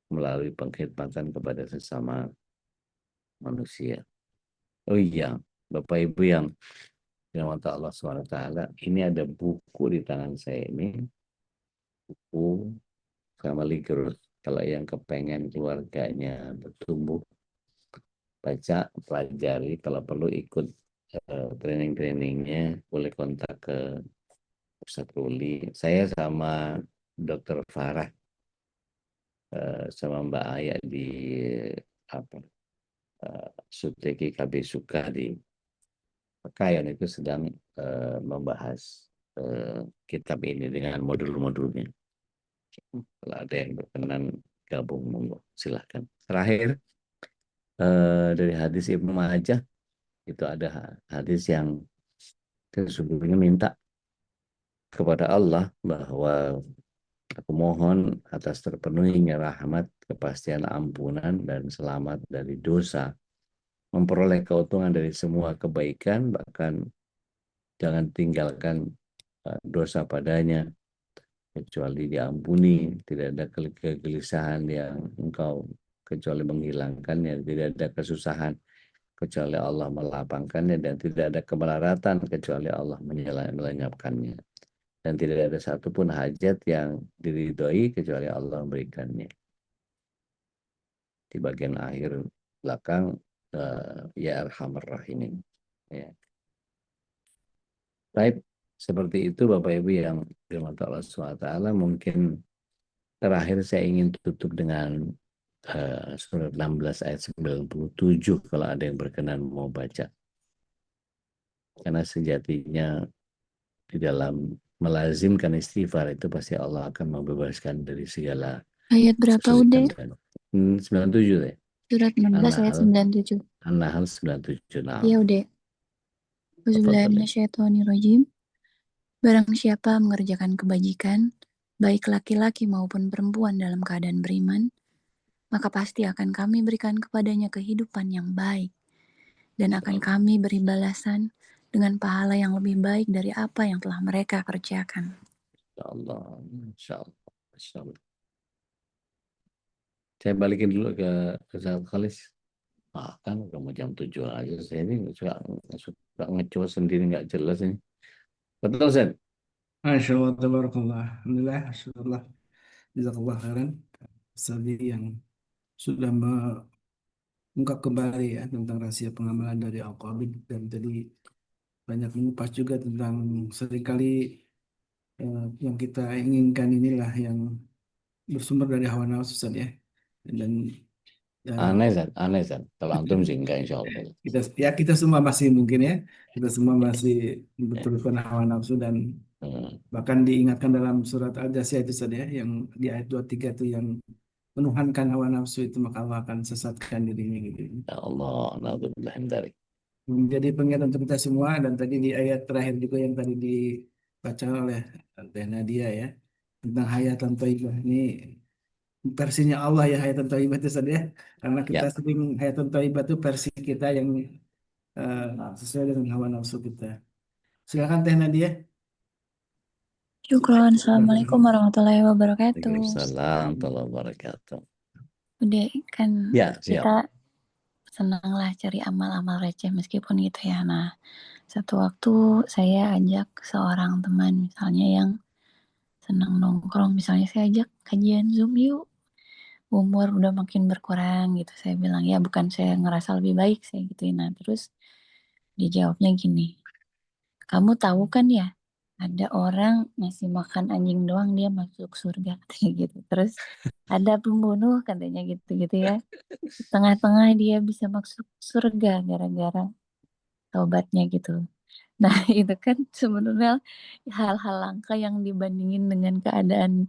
melalui pengkhidmatan kepada sesama manusia. Oh iya, Bapak Ibu yang dirahmati Allah SWT, ini ada buku di tangan saya ini, buku Family Growth. Kalau yang kepengen keluarganya bertumbuh, baca, pelajari, kalau perlu ikut training-trainingnya, boleh kontak ke Ustadz Ruli. Saya sama Dr. Farah sama Mbak Aya di Suteki KB Suka di Pekayon itu sedang membahas kitab ini dengan modul-modulnya. Kalau ada yang berkenan gabung, monggo silahkan. Terakhir dari hadis Ibnu Majah itu ada hadis yang sesungguhnya minta kepada Allah bahwa aku mohon atas terpenuhinya rahmat, kepastian ampunan dan selamat dari dosa, memperoleh keuntungan dari semua kebaikan, bahkan jangan tinggalkan dosa padanya, kecuali diampuni, tidak ada kegelisahan yang engkau kecuali menghilangkannya, tidak ada kesusahan kecuali Allah melapangkannya, dan tidak ada kemelaratan kecuali Allah melenyapkannya, dan tidak ada satupun hajat yang diridhoi kecuali Allah memberikannya. Di bagian akhir belakang, ya Arhamar Rahimin, ya. Baik, seperti itu Bapak Ibu yang dirahmati Allah SWT. Mungkin terakhir saya ingin tutup dengan surat 16 ayat 97 kalau ada yang berkenan mau baca. Karena sejatinya di dalam melazimkan istighfar itu pasti Allah akan membebaskan dari segala Ayat berapa kesulitan. udah? 97 ya. Surat 16 ayat 97. An-Nahl 97. Nah, Iya udah. Auzubillahiminasyaitonirrajim. Barang siapa mengerjakan kebajikan, baik laki-laki maupun perempuan dalam keadaan beriman, maka pasti akan kami berikan kepadanya kehidupan yang baik, dan akan kami beri balasan dengan pahala yang lebih baik dari apa yang telah mereka kerjakan. insyaallah, insyaallah, insyaallah. Saya balikin dulu ke Ustaz Khalis. Kan udah mau jam 7 aja. Saya ini suka ngecoh sendiri nggak jelas ini. Betul, Sen? Masya Allah, tabarakallah. Alhamdulillah, Alhamdulillah. Jazakallah khairan. Sabi yang sudah mengungkap kembali ya tentang rahasia pengamalan dari Al-Qabid, dan tadi banyak mengupas juga tentang seringkali yang kita inginkan inilah yang bersumber dari hawa nafsu Ustaz, ya. Dan Aneh, Sen. Aneh, Sen. Kalau antum sih enggak, insya Allah. kita semua masih mungkin ya, kita semua masih betul-betul hawa nafsu, dan bahkan diingatkan dalam surat Al-Jasiyah itu saja yang di ayat 23 itu yang menuhankan hawa nafsu itu maka Allah akan sesatkan dirinya gitu. Ya Allah, naudzubillah min dzalik. Menjadi pengingat untuk kita semua, dan tadi di ayat terakhir juga yang tadi dibaca oleh Teh Nadia ya tentang hayatan thayyibah ini versinya Allah ya, hayatan thayyibah itu saja, karena kita Ya, sering hayatan thayyibah itu versi kita yang sesuai dengan hawa nafsu kita. Silakan Teh Nadia. Syukron. Assalamualaikum warahmatullahi wabarakatuh. Waalaikumsalam warahmatullahi wabarakatuh. Udah kan Ya, siap. kita senang lah cari amal-amal receh meskipun gitu ya. Nah, satu waktu saya ajak seorang teman misalnya yang senang nongkrong, misalnya saya ajak kajian Zoom yuk. Umur udah makin berkurang gitu. Saya bilang ya bukan saya ngerasa lebih baik, saya gituin. Nah, terus dijawabnya gini, kamu tahu kan ya ada orang ngasih makan anjing doang dia masuk surga katanya gitu. Terus ada pembunuh katanya gitu-gitu ya. Di tengah-tengah dia bisa masuk surga gara-gara taubatnya gitu. Nah, itu kan sebenarnya hal-hal langka yang dibandingin dengan keadaan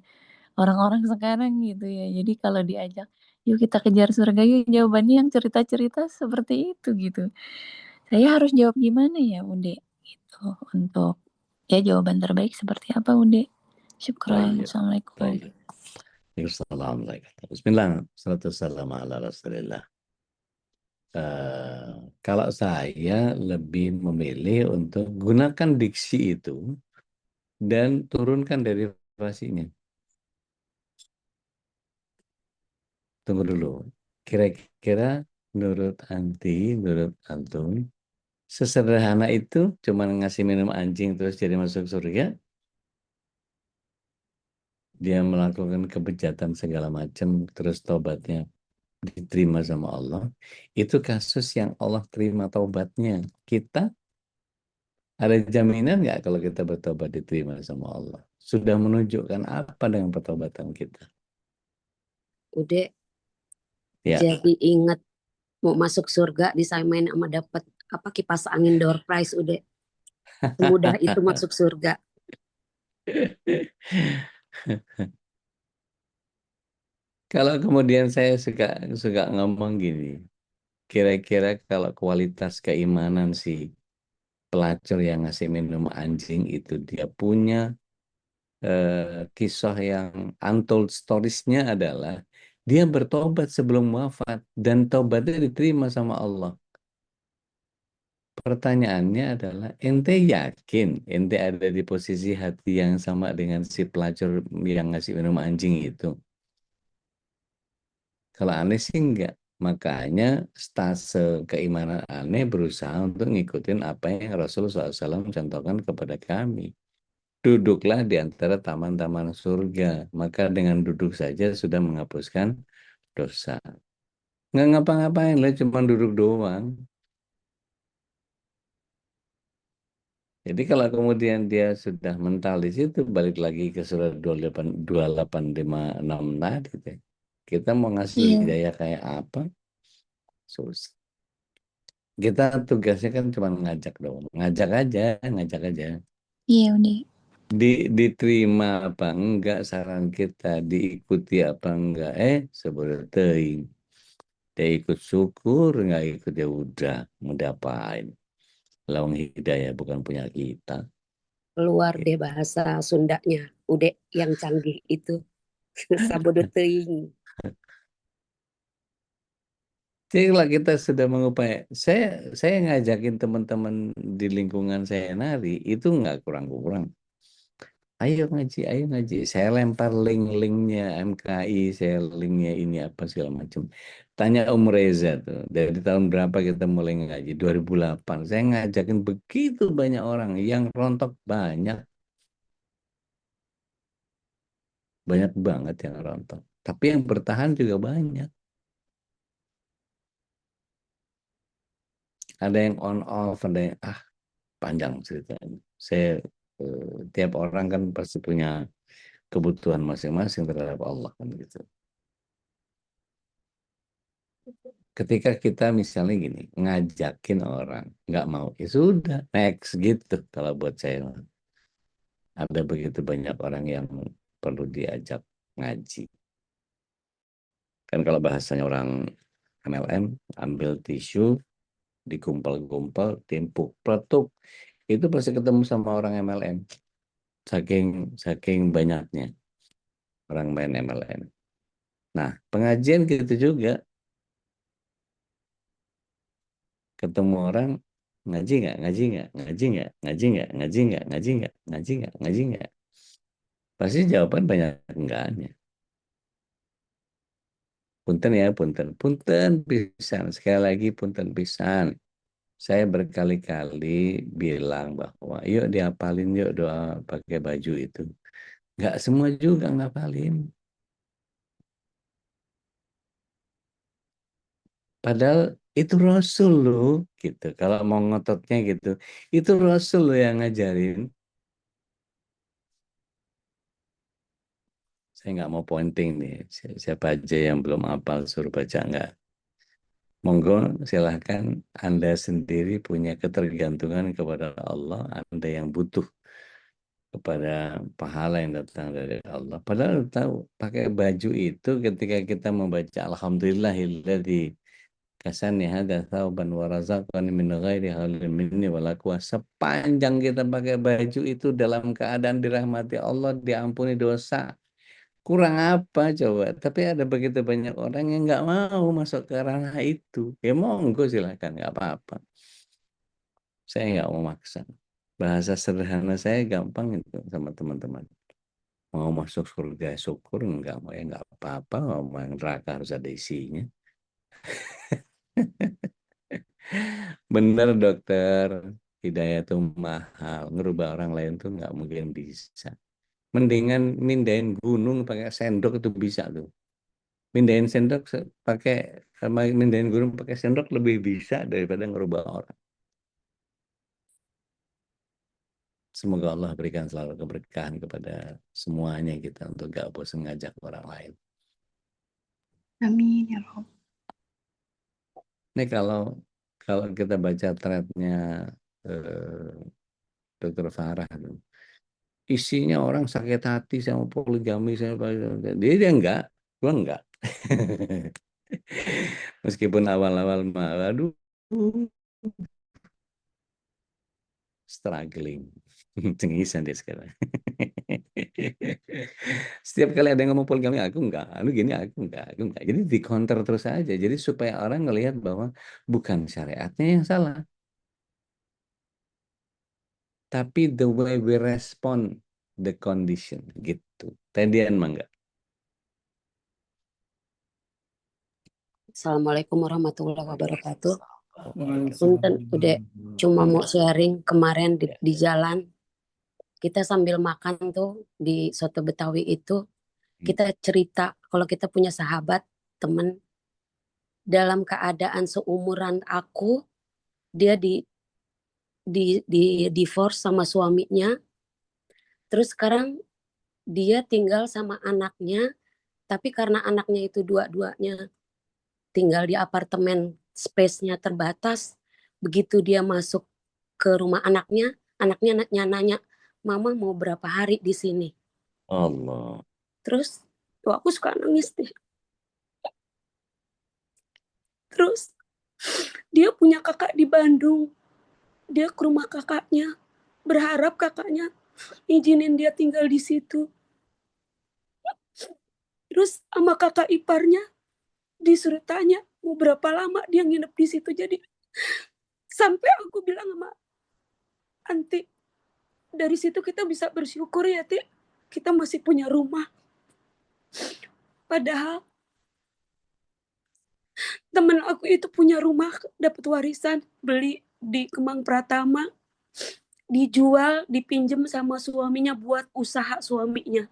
orang-orang sekarang gitu ya. Jadi kalau diajak, yuk kita kejar surga yuk, jawabannya yang cerita-cerita seperti itu gitu. Saya harus jawab gimana ya, Ude? Gitu untuk ya jawaban terbaik seperti apa, Ude? Syukran. Baik, Assalamualaikum. baik. Assalamualaikum. Bismillah. Assalamualaikum ala Rasulillah. Kalau saya lebih memilih untuk gunakan diksi itu dan turunkan derivasinya. Tunggu dulu. Kira-kira menurut antum, sesederhana itu cuma ngasih minum anjing terus jadi masuk surga? Dia melakukan kebejatan segala macam terus tobatnya diterima sama Allah. Itu kasus yang Allah terima taubatnya. Kita ada jaminan nggak kalau kita bertobat diterima sama Allah? Sudah menunjukkan apa dengan pertobatan kita? Udah Ya. jadi inget mau masuk surga disamain sama dapat apa kipas angin door prize udah semudah itu masuk surga. Kalau kemudian saya suka ngomong gini, kira-kira kalau kualitas keimanan si pelacur yang ngasih minum anjing itu dia punya kisah yang untold stories-nya adalah dia bertobat sebelum wafat dan taubatnya diterima sama Allah. Pertanyaannya adalah, ente yakin ente ada di posisi hati yang sama dengan si pelacur yang ngasih minum anjing itu? Kalau aneh sih enggak. Makanya stase keimanan aneh berusaha untuk ngikutin apa yang Rasulullah SAW contohkan kepada kami. Duduklah di antara taman-taman surga. Maka dengan duduk saja sudah menghapuskan dosa. Nggak ngapa-ngapain lah, cuma duduk doang. Jadi kalau kemudian dia sudah mental di situ, balik lagi ke surat 2856 tadi teh. Kita mau ngasih Iya, hidayah kayak apa? Susah. Kita tugasnya kan cuma ngajak doang. Ngajak aja. iya udah. Diterima apa enggak saran kita, diikuti apa enggak, sebelum teuing. Dia ikut syukur, nggak ikut ya udah, mau diapain. Lawang hidayah bukan punya kita. Keluar deh bahasa Sundanya. Udah yang canggih itu. Sabodo teuing. Jadi kalau kita sudah mengupayakan, saya ngajakin teman-teman di lingkungan saya nari, itu nggak kurang-kurang. Ayo ngaji. Saya lempar link-linknya MKI, saya linknya ini apa segala macam. Tanya Om Reza tuh, dari tahun berapa kita mulai ngaji? 2008. Saya ngajakin begitu banyak orang, yang rontok banyak. Banyak banget yang rontok. Tapi yang bertahan juga banyak. Ada yang on off, ada yang panjang ceritanya. Saya tiap orang kan pasti punya kebutuhan masing-masing terhadap Allah kan gitu. Ketika kita misalnya gini, ngajakin orang nggak mau, ya sudah next gitu. Kalau buat saya ada begitu banyak orang yang perlu diajak ngaji. Kan kalau bahasanya orang MLM, ambil tisu, dikumpal-kumpal, timpuk, peletuk, itu pasti ketemu sama orang MLM. Saking banyaknya orang main MLM. Nah, pengajian gitu juga. Ketemu orang, ngaji nggak, ngaji nggak, ngaji nggak, ngaji nggak, ngaji nggak, ngaji nggak, ngaji nggak, ngaji nggak. Pasti jawaban banyak enggaknya. Punten ya, punten. Punten pisan. Sekali lagi punten pisan. Saya berkali-kali bilang bahwa yuk diapalin yuk doa pakai baju itu. Nggak semua juga ngapalin. Padahal itu Rasul loh, gitu. Kalau mau ngototnya gitu, itu Rasul loh yang ngajarin. Saya nggak mau pointing nih, siapa aja yang belum hafal suruh baca nggak. Monggo silahkan Anda sendiri punya ketergantungan kepada Allah, Anda yang butuh kepada pahala yang datang dari Allah. Padahal tahu pakai baju itu ketika kita membaca Alhamdulillahilladzi kasani hadza thawban wa razaqani min ghairi haulin minni wala quwwah. Sepanjang kita pakai baju itu dalam keadaan dirahmati Allah, diampuni dosa. Kurang apa coba? Tapi ada begitu banyak orang yang nggak mau masuk ke ranah itu. Ya monggo silahkan, nggak apa-apa. Saya nggak mau maksa. Bahasa sederhana saya gampang itu sama teman-teman. Mau masuk surga syukur, nggak mau ya nggak apa-apa. Mau yang neraka harus ada isinya. Bener dokter, hidayah itu mahal. Ngerubah orang lain tuh nggak mungkin bisa. Mendingan mindahin gunung pakai sendok itu bisa tuh. Mindahin sendok pakai sama mindahin gunung pakai sendok lebih bisa daripada ngerubah orang. Semoga Allah berikan selalu keberkahan kepada semuanya kita untuk gak bosan ngajak orang lain. Amin ya Rob. Ini kalau kita baca threadnya eh, Dr. Farah tuh, isinya orang sakit hati sama poligami sama dia enggak, gua enggak. Meskipun awal-awal mah aduh struggling. Cengisan dia sekarang. Setiap kali ada yang ngomong poligami, aku enggak. Lalu gini, aku enggak. Jadi di counter terus aja. Jadi supaya orang ngelihat bahwa bukan syariatnya yang salah. tapi the way we respond the condition gitu. Tendian mangga. Assalamualaikum warahmatullahi wabarakatuh. Punten udah cuma mau sharing kemarin di jalan kita sambil makan tuh di soto Betawi itu kita cerita kalau kita punya sahabat temen dalam keadaan seumuran aku dia di divorce sama suaminya terus sekarang dia tinggal sama anaknya tapi karena anaknya itu dua-duanya tinggal di apartemen space-nya terbatas begitu dia masuk ke rumah anaknya nanya mama mau berapa hari di sini Allah. terus tuh aku suka nangis deh terus dia punya kakak di Bandung dia ke rumah kakaknya berharap kakaknya izinin dia tinggal di situ terus sama kakak iparnya disuruh tanya mau berapa lama dia nginep di situ jadi sampai aku bilang sama anti dari situ kita bisa bersyukur ya Ti kita masih punya rumah padahal temen aku itu punya rumah dapat warisan beli di Kemang Pratama dijual dipinjem sama suaminya buat usaha suaminya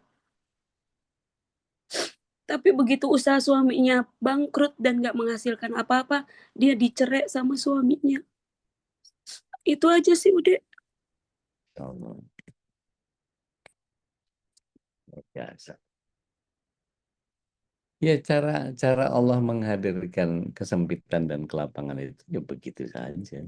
tapi begitu usaha suaminya bangkrut dan gak menghasilkan apa-apa dia dicerai sama suaminya itu aja sih udah Allah. Biasa. Ya cara Allah menghadirkan kesempitan dan kelapangan itu ya begitu saja.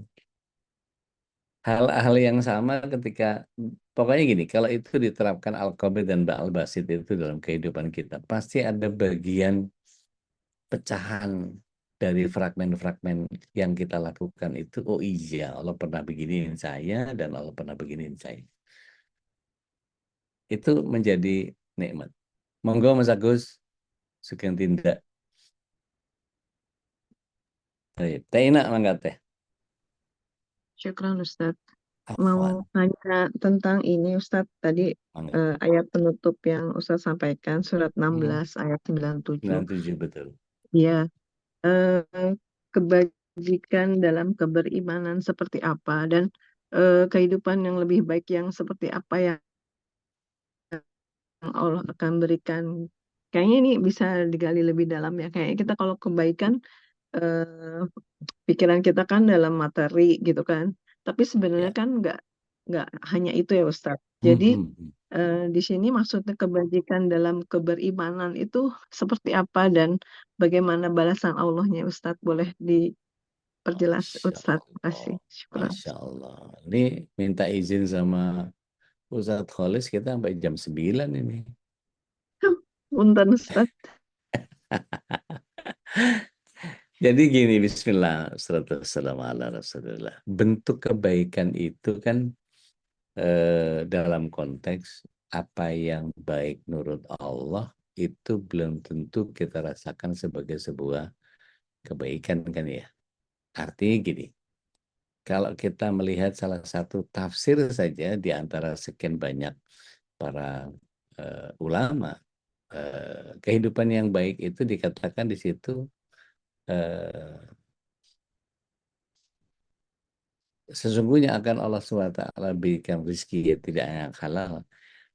Hal-hal yang sama ketika pokoknya gini, kalau itu diterapkan Al-Qabid dan Ba'al-Basit itu dalam kehidupan kita, pasti ada bagian pecahan dari fragmen-fragmen yang kita lakukan itu. Oh iya, Allah pernah beginiin saya dan Allah pernah beginiin saya. Itu menjadi nikmat. Monggo Mas Agus, sugeng tindak. Teh enak mangga teh. Syukran Ustadz. Afwan, Mau tanya tentang ini Ustadz tadi mangga. ayat penutup yang Ustadz sampaikan surat 16 ayat 97. 97 betul. Ya, kebajikan dalam keberimanan seperti apa dan kehidupan yang lebih baik yang seperti apa yang Allah akan berikan. Kayaknya ini bisa digali lebih dalam ya. Kayaknya kita kalau kebaikan eh, pikiran kita kan dalam materi gitu kan. Tapi sebenarnya Ya. kan nggak hanya itu ya Ustadz. Hmm, Jadi hmm, hmm. di sini maksudnya kebajikan dalam keberimanan itu seperti apa dan bagaimana balasan Allahnya Ustadz boleh diperjelas Masya Ustadz. Terima kasih. Allah. Syukur. Masya Allah. Ini minta izin sama Ustadz Kholis kita sampai jam 9 ini. Punten Ustadz. Jadi gini, bismillah, wassalamu ala rasulillah. Bentuk kebaikan itu kan dalam konteks apa yang baik menurut Allah itu belum tentu kita rasakan sebagai sebuah kebaikan kan ya. Artinya gini, kalau kita melihat salah satu tafsir saja di antara sekian banyak para ulama, kehidupan yang baik itu dikatakan di situ sesungguhnya akan Allah SWT berikan rezeki yang tidak yang halal,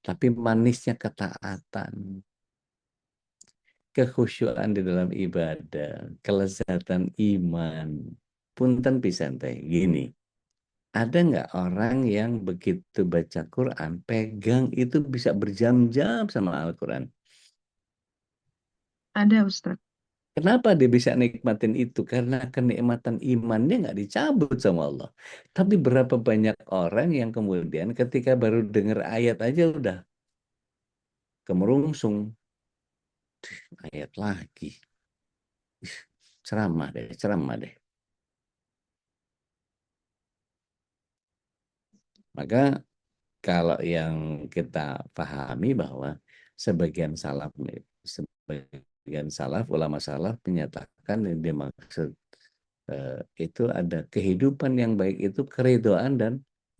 tapi manisnya ketaatan, kekhusyuan di dalam ibadah, kelezatan iman. Punten pisan teh gini. Ada nggak orang yang begitu baca Quran, pegang itu bisa berjam-jam sama Al-Quran? Ada Ustadz. Kenapa dia bisa nikmatin itu? Karena kenikmatan imannya nggak dicabut sama Allah. Tapi berapa banyak orang yang kemudian ketika baru dengar ayat aja udah kemerungsung. Ayat lagi. Ceramah deh, ceramah deh. Maka kalau yang kita pahami bahwa sebagian salaf ulama salaf menyatakan yang dimaksud itu ada kehidupan yang baik itu keridhaan dan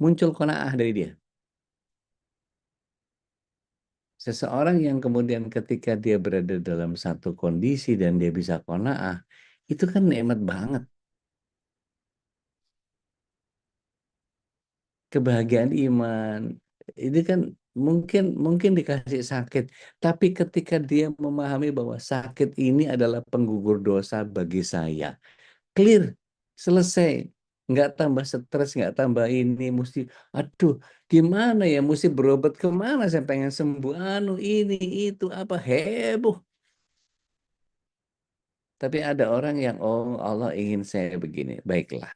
muncul qanaah dari dia. Seseorang yang kemudian ketika dia berada dalam satu kondisi dan dia bisa qanaah, itu kan nikmat banget. Kebahagiaan iman. Ini kan mungkin dikasih sakit, tapi ketika dia memahami bahwa sakit ini adalah penggugur dosa bagi saya, clear, selesai, nggak tambah stres, nggak tambah ini, mesti, aduh, gimana ya, mesti berobat kemana, saya pengen sembuh, ini, itu, apa, heboh. Tapi ada orang yang, oh Allah ingin saya begini, baiklah,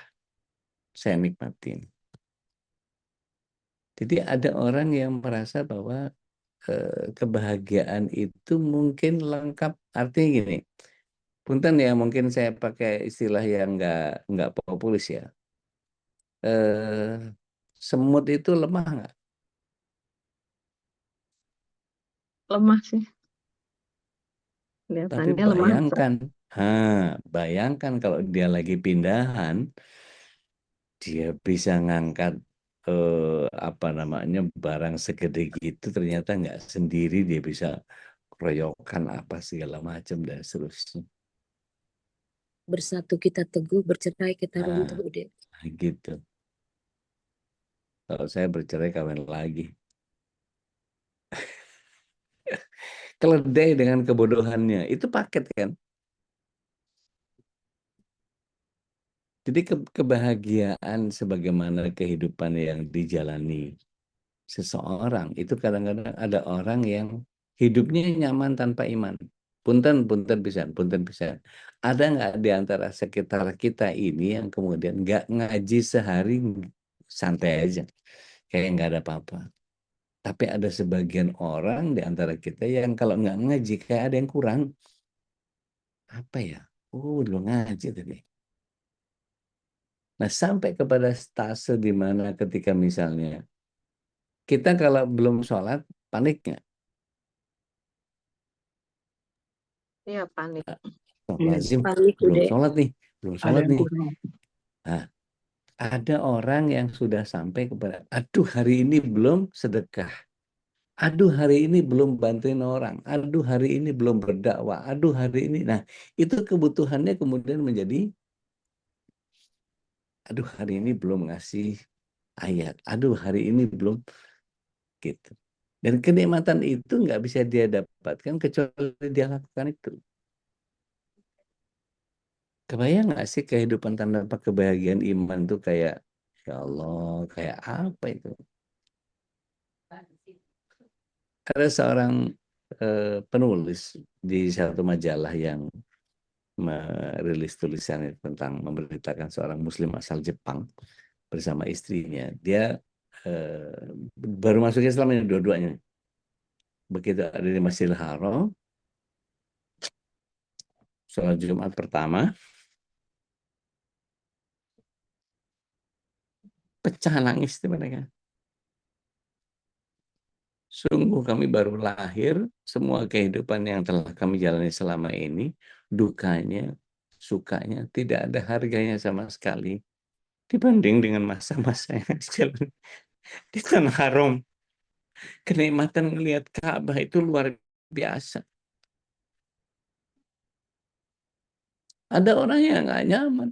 saya nikmatin. Jadi ada orang yang merasa bahwa kebahagiaan itu mungkin lengkap, artinya gini, punten ya mungkin saya pakai istilah yang nggak populis ya. Semut itu lemah nggak? Lemah sih. Tapi Kelihatannya lemah. bayangkan kalau dia lagi pindahan, dia bisa ngangkat apa namanya barang segede gitu, ternyata nggak sendiri, dia bisa keroyokan apa segala macam dan seterusnya. Bersatu kita teguh, bercerai kita runtuh. Nah, Udah. gitu. Kalau saya bercerai kawin lagi. Keledai dengan kebodohannya, itu paket kan. Jadi kebahagiaan sebagaimana kehidupan yang dijalani seseorang, itu kadang-kadang ada orang yang hidupnya nyaman tanpa iman. Punten pisan. Ada nggak di antara sekitar kita ini yang kemudian nggak ngaji sehari, santai aja, kayak nggak ada apa-apa. Tapi ada sebagian orang di antara kita yang kalau nggak ngaji kayak ada yang kurang. Apa ya? Belum ngaji tadi. Nah, sampai kepada stase di mana ketika misalnya kita kalau belum sholat, panik nggak? Iya, panik. Lazim, Panik belum udah. sholat nih. Ada yang Nih. kurang. Nah, ada orang yang sudah sampai kepada, aduh hari ini belum sedekah. Aduh hari ini belum bantuin orang. Aduh hari ini belum berdakwah. Aduh hari ini. Nah, itu kebutuhannya kemudian menjadi, aduh hari ini belum ngasih ayat. Aduh hari ini belum, gitu. Dan kenikmatan itu nggak bisa dia dapatkan kecuali dia lakukan itu. Kebayang nggak sih kehidupan tanpa kebahagiaan iman tuh kayak, ya Allah, kayak apa itu? Ada seorang penulis di satu majalah yang merilis tulisannya tentang memberitakan seorang muslim asal Jepang bersama istrinya. Dia baru masuk Islam ini dua-duanya. Begitu ada di Masjidil Haram, sholat Jumat pertama, pecah nangis itu mereka. Sungguh kami baru lahir, semua kehidupan yang telah kami jalani selama ini, dukanya, sukanya, tidak ada harganya sama sekali dibanding dengan masa-masa yang dijalani di Tanah Haram. Kenikmatan melihat Ka'bah itu luar biasa. Ada orang yang nggak nyaman,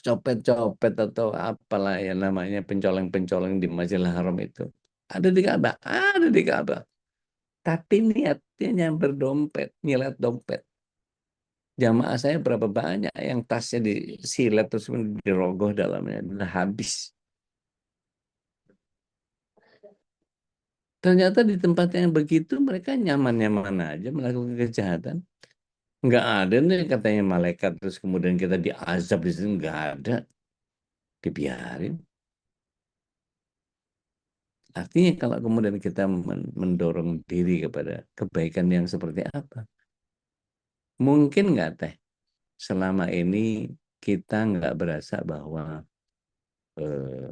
copet-copet atau apalah yang namanya pencoleng-pencoleng di Masjidil Haram itu. Ada di Ka'bah, ada di Ka'bah. Tapi niatnya nyamper dompet, nyilat dompet. Jamaah saya berapa banyak yang tasnya disilet terus dirogoh dalamnya, udah habis. Ternyata di tempat yang begitu mereka nyaman-nyaman aja melakukan kejahatan. Nggak ada nih katanya malaikat terus kemudian kita diazab di sini, nggak ada, dibiarin. Artinya kalau kemudian kita mendorong diri kepada kebaikan yang seperti apa, mungkin nggak teh selama ini kita nggak berasa bahwa eh,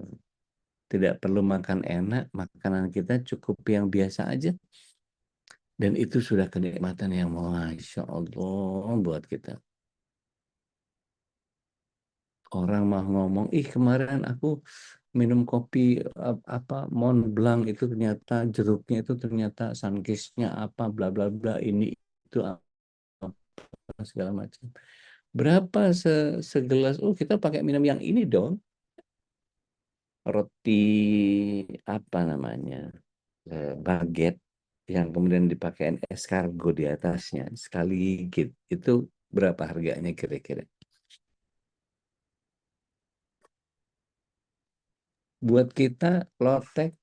tidak perlu makan enak, makanan kita cukup yang biasa aja. Dan itu sudah kenikmatan yang Masya Allah buat kita. Orang mah ngomong, ih kemarin aku minum kopi apa Mont Blanc itu ternyata jeruknya itu ternyata sunkissnya apa bla bla bla ini itu apa segala macam. Berapa segelas? Oh kita pakai minum yang ini dong. Roti apa namanya? Baguette yang kemudian dipakai escargot di atasnya sekali gigit itu berapa harganya kira-kira? Buat kita lotek,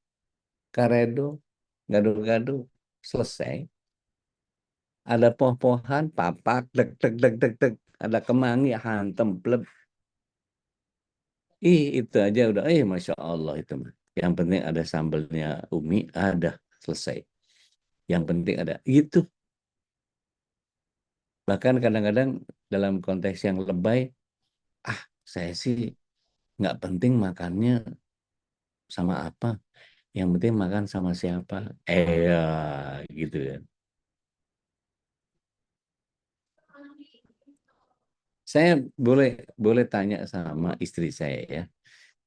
karedo, gado-gado selesai. Ada poh-pohan, papak, deg deg deg deg deg. Ada kemangi, hantem, pleb. Itu aja udah, Masya Allah itu mah. Yang penting ada sambelnya Umi, ada selesai. Yang penting ada itu. Bahkan kadang-kadang dalam konteks yang lebay, saya sih nggak penting makannya sama apa. Yang penting makan sama siapa. Ya, gitu kan. Saya boleh tanya sama istri saya ya.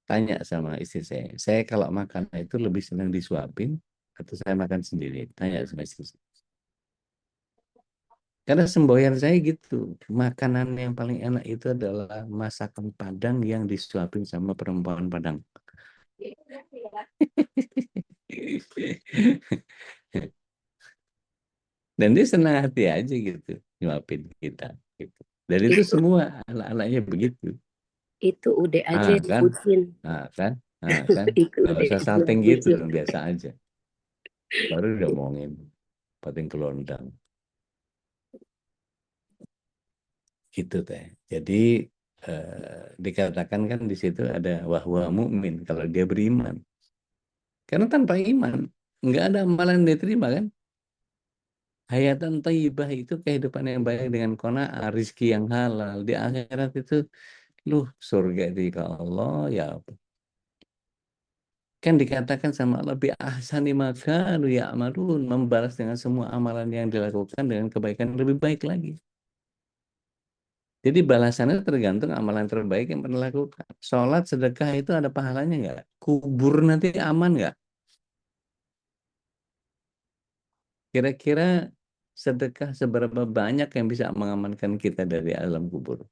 Tanya sama istri saya kalau makan itu lebih senang disuapin atau saya makan sendiri? Tanya sama istri saya. Karena semboyan saya gitu, makanan yang paling enak itu adalah masakan Padang yang disuapin sama perempuan Padang. Dan dia senang hati aja gitu, nyuapin kita. Gitu. Dan itu Itu semua anak-anaknya begitu. itu udah aja Ah yang kan, bucin. kan, kan. Itu Nggak udah usah yang salting gitu, bucin. biasa aja. Baru udah ngomongin, pating kelondang. Gitu teh. Jadi dikatakan kan di situ ada wahwa mukmin kalau dia beriman. Karena tanpa iman nggak ada amalan yang diterima kan. Hayatan thayyibah itu kehidupan yang baik dengan qanaah, rizki yang halal. Di akhirat itu surga di Allah ya. Kan dikatakan sama Allah bi ahsani makanu ya'malun, membalas dengan semua amalan yang dilakukan dengan kebaikan yang lebih baik lagi. Jadi balasannya tergantung amalan terbaik yang pernah lakukan. Sholat, sedekah itu ada pahalanya nggak? Kubur nanti aman nggak? Kira-kira sedekah seberapa banyak yang bisa mengamankan kita dari alam kubur?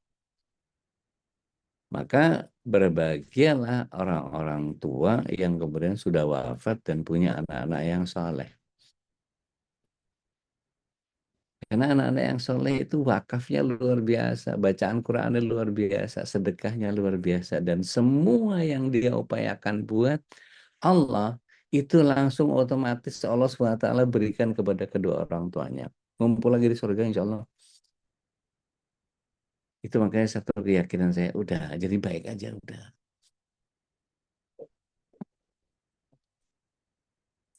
Maka berbahagialah orang-orang tua yang kemudian sudah wafat dan punya anak-anak yang soleh. Karena anak-anak yang soleh itu wakafnya luar biasa, bacaan Qurannya luar biasa, sedekahnya luar biasa. Dan semua yang dia upayakan buat Allah, itu langsung otomatis Allah SWT berikan kepada kedua orang tuanya. Ngumpul lagi di surga insya Allah. Itu makanya satu keyakinan saya, udah jadi baik aja, udah.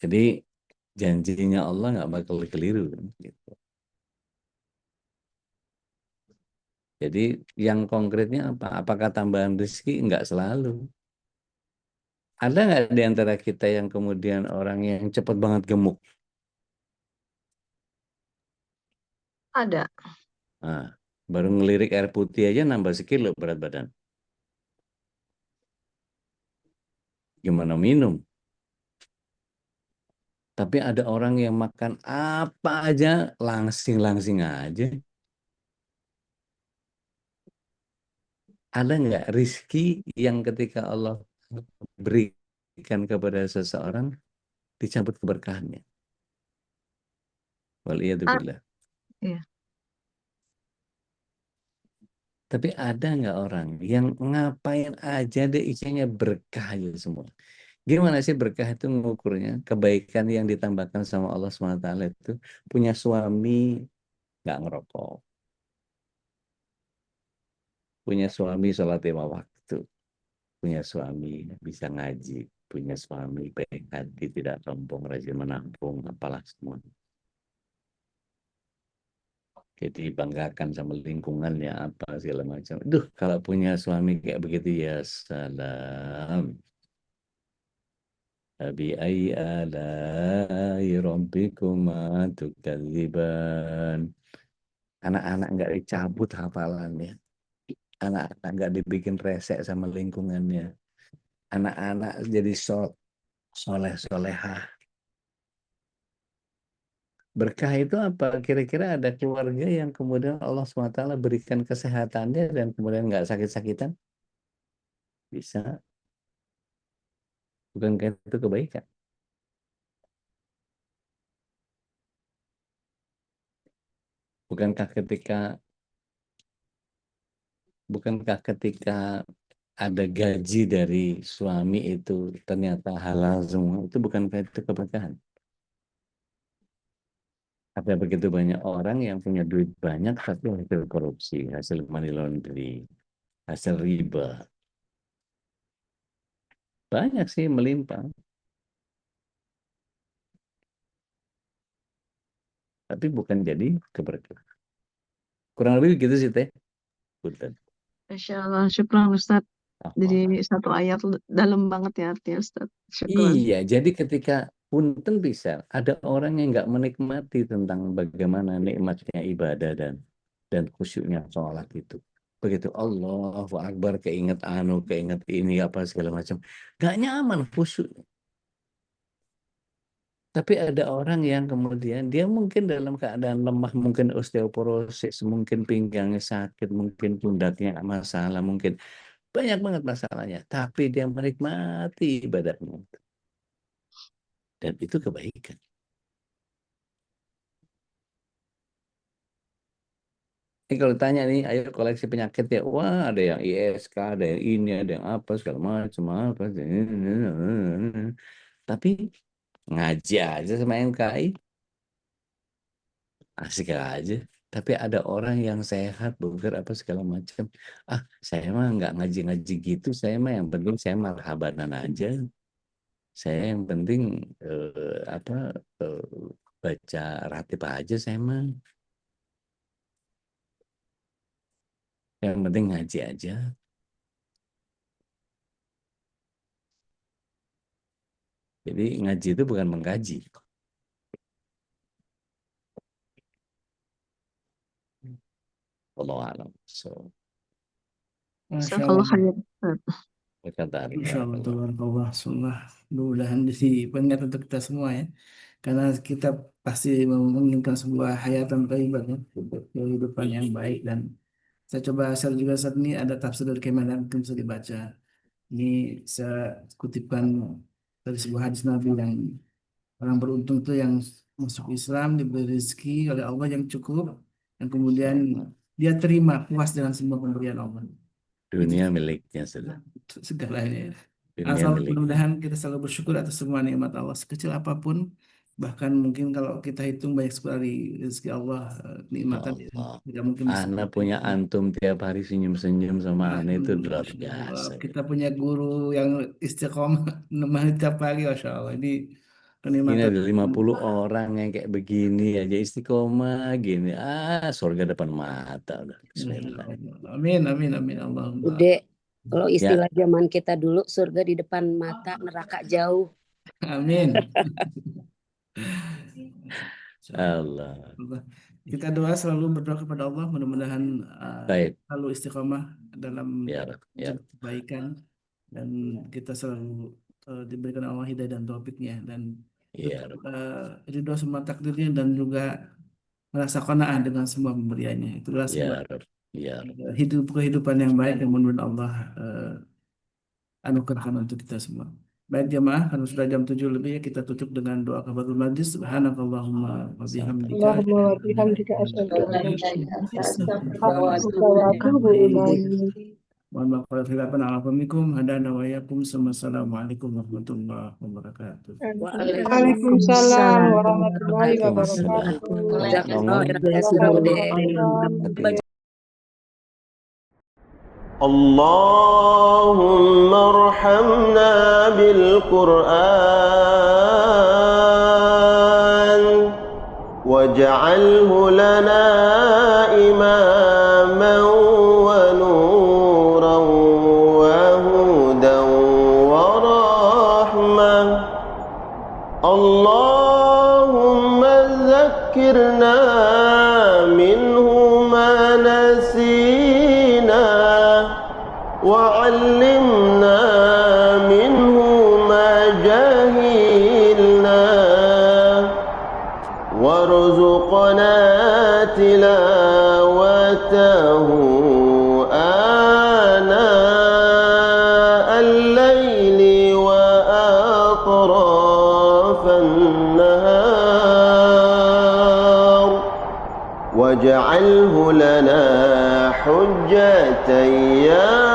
Jadi janjinya Allah nggak bakal keliru. Gitu. Jadi yang konkretnya apa? Apakah tambahan rezeki? Nggak selalu. Ada nggak di antara kita yang kemudian orang yang cepat banget gemuk? Ada. Nah, baru ngelirik air putih aja nambah sekilo berat badan. Gimana minum? Tapi ada orang yang makan apa aja langsing-langsing aja. Ada nggak rizki yang ketika Allah berikan kepada seseorang dicabut keberkahannya? Ah, Waliyadzubillah. iya. Tapi ada nggak orang yang ngapain aja deh isinya berkah aja semua. Gimana sih berkah itu mengukurnya? Kebaikan yang ditambahkan sama Allah SWT itu punya suami nggak ngerokok, punya suami sholat 5 waktu, punya suami bisa ngaji, punya suami baik hati, tidak sombong, rajin menampung, apalah semua. Jadi banggakan sama lingkungannya apa segala macam. Duh, kalau punya suami kayak begitu ya salam. Fabi'ayyi ala'i rabbikuma tukadziban. Anak-anak nggak dicabut hafalannya. anak-anak nggak dibikin resek sama lingkungannya, anak-anak jadi soleh-solehah. Berkah itu apa? Kira-kira ada keluarga yang kemudian Allah SWT berikan kesehatannya dan kemudian nggak sakit-sakitan? Bisa. Bukankah itu kebaikan? Bukankah ketika ada gaji dari suami itu ternyata halal semua, itu bukankah itu keberkahan? Ada begitu banyak orang yang punya duit banyak tapi hasil korupsi, hasil money laundering, hasil riba. Banyak sih melimpah. Tapi bukan jadi keberkahan. Kurang lebih gitu sih Teh. Punten. Masya Allah, syukran Ustadz. Jadi satu ayat dalam banget ya artinya Ustadz. Syukran. Iya, jadi ketika punten bisa, ada orang yang nggak menikmati tentang bagaimana nikmatnya ibadah dan khusyuknya sholat itu. Begitu Allahu Akbar, keinget ini apa segala macam, nggak nyaman khusyuk. Tapi ada orang yang kemudian dia mungkin dalam keadaan lemah, mungkin osteoporosis, mungkin pinggangnya sakit, mungkin pundaknya masalah, mungkin banyak banget masalahnya. Tapi dia menikmati ibadahnya. Dan itu kebaikan. Ini kalau tanya nih, ayo koleksi penyakit ya, wah ada yang ISK, ada yang ini, ada yang apa, segala macam apa. Tapi ngaji aja sama MKI, asik aja. Tapi ada orang yang sehat, bugar apa segala macam. Saya mah nggak ngaji-ngaji gitu, saya mah yang penting saya marhabanan aja. Saya yang penting baca ratib aja saya mah. Yang penting ngaji aja. Jadi ngaji itu bukan mengkaji. Wallahu a'lam. Masya Kalau Allah. khair. Masya Allah, tabarakallah, sunnah. Mudah-mudahan jadi pengingat untuk kita semua ya. Karena kita pasti menginginkan sebuah hayatan thayyibah ya, kehidupan yang baik. Dan saya coba share juga saat ini ada tafsir dari Kemenak, mungkin bisa dibaca. Ini saya kutipkan dari sebuah hadis Nabi yang orang beruntung itu yang masuk Islam diberi rezeki oleh Allah yang cukup, yang kemudian dia terima puas dengan semua pemberian Allah. Dunia miliknya sudah. Segalanya. Dunia Asal miliknya. mudah-mudahan kita selalu bersyukur atas semua nikmat Allah sekecil apapun, bahkan mungkin kalau kita hitung banyak sekali rezeki Allah, nikmatan Allah. tidak mungkin bisa. Ana punya antum tiap hari senyum-senyum sama Ana itu luar Masya Allah. biasa. Kita punya guru yang istiqomah menemani tiap pagi, Masya Allah. Ini Ini kenikmatan. ada 50 orang yang kayak begini aja istiqomah gini. Surga depan mata udah. Bismillah. Amin, amin, amin. Allahumma. Bude, kalau istilah zaman kita dulu, surga di depan mata, neraka jauh. Amin. Allah. Kita doa selalu berdoa kepada Allah, mudah-mudahan Baik. selalu istiqomah dalam Ya, kebaikan, dan kita selalu diberikan Allah hidayah dan taufiknya, dan ridho semua takdirnya, dan juga merasa qanaah dengan semua pemberiannya. Itulah sebab hidup kehidupan yang baik yang menurut Allah anugerahkan untuk kita semua. Baik jamaah, karena sudah jam 7 lebih ya, kita tutup dengan doa kafaratul majlis. Subhanakallahumma wa bihamdika. Allahumma wa bihamdika asyhadu an la ilaha illa anta wa atubu ilaik. Mohon maaf kalau khilafan alafumikum. Hadana wa yakum. Assalamualaikum warahmatullahi wabarakatuh. Waalaikumsalam warahmatullahi wabarakatuh. اللهم ارحمنا بالقرآن واجعله لنا إماما ونورا وهدى ورحمة اللهم ذكرنا منه ما نسينا وعلمنا منه ما جهلنا وارزقنا تلاوته آناء الليل وأطراف النهار واجعله لنا حجة يا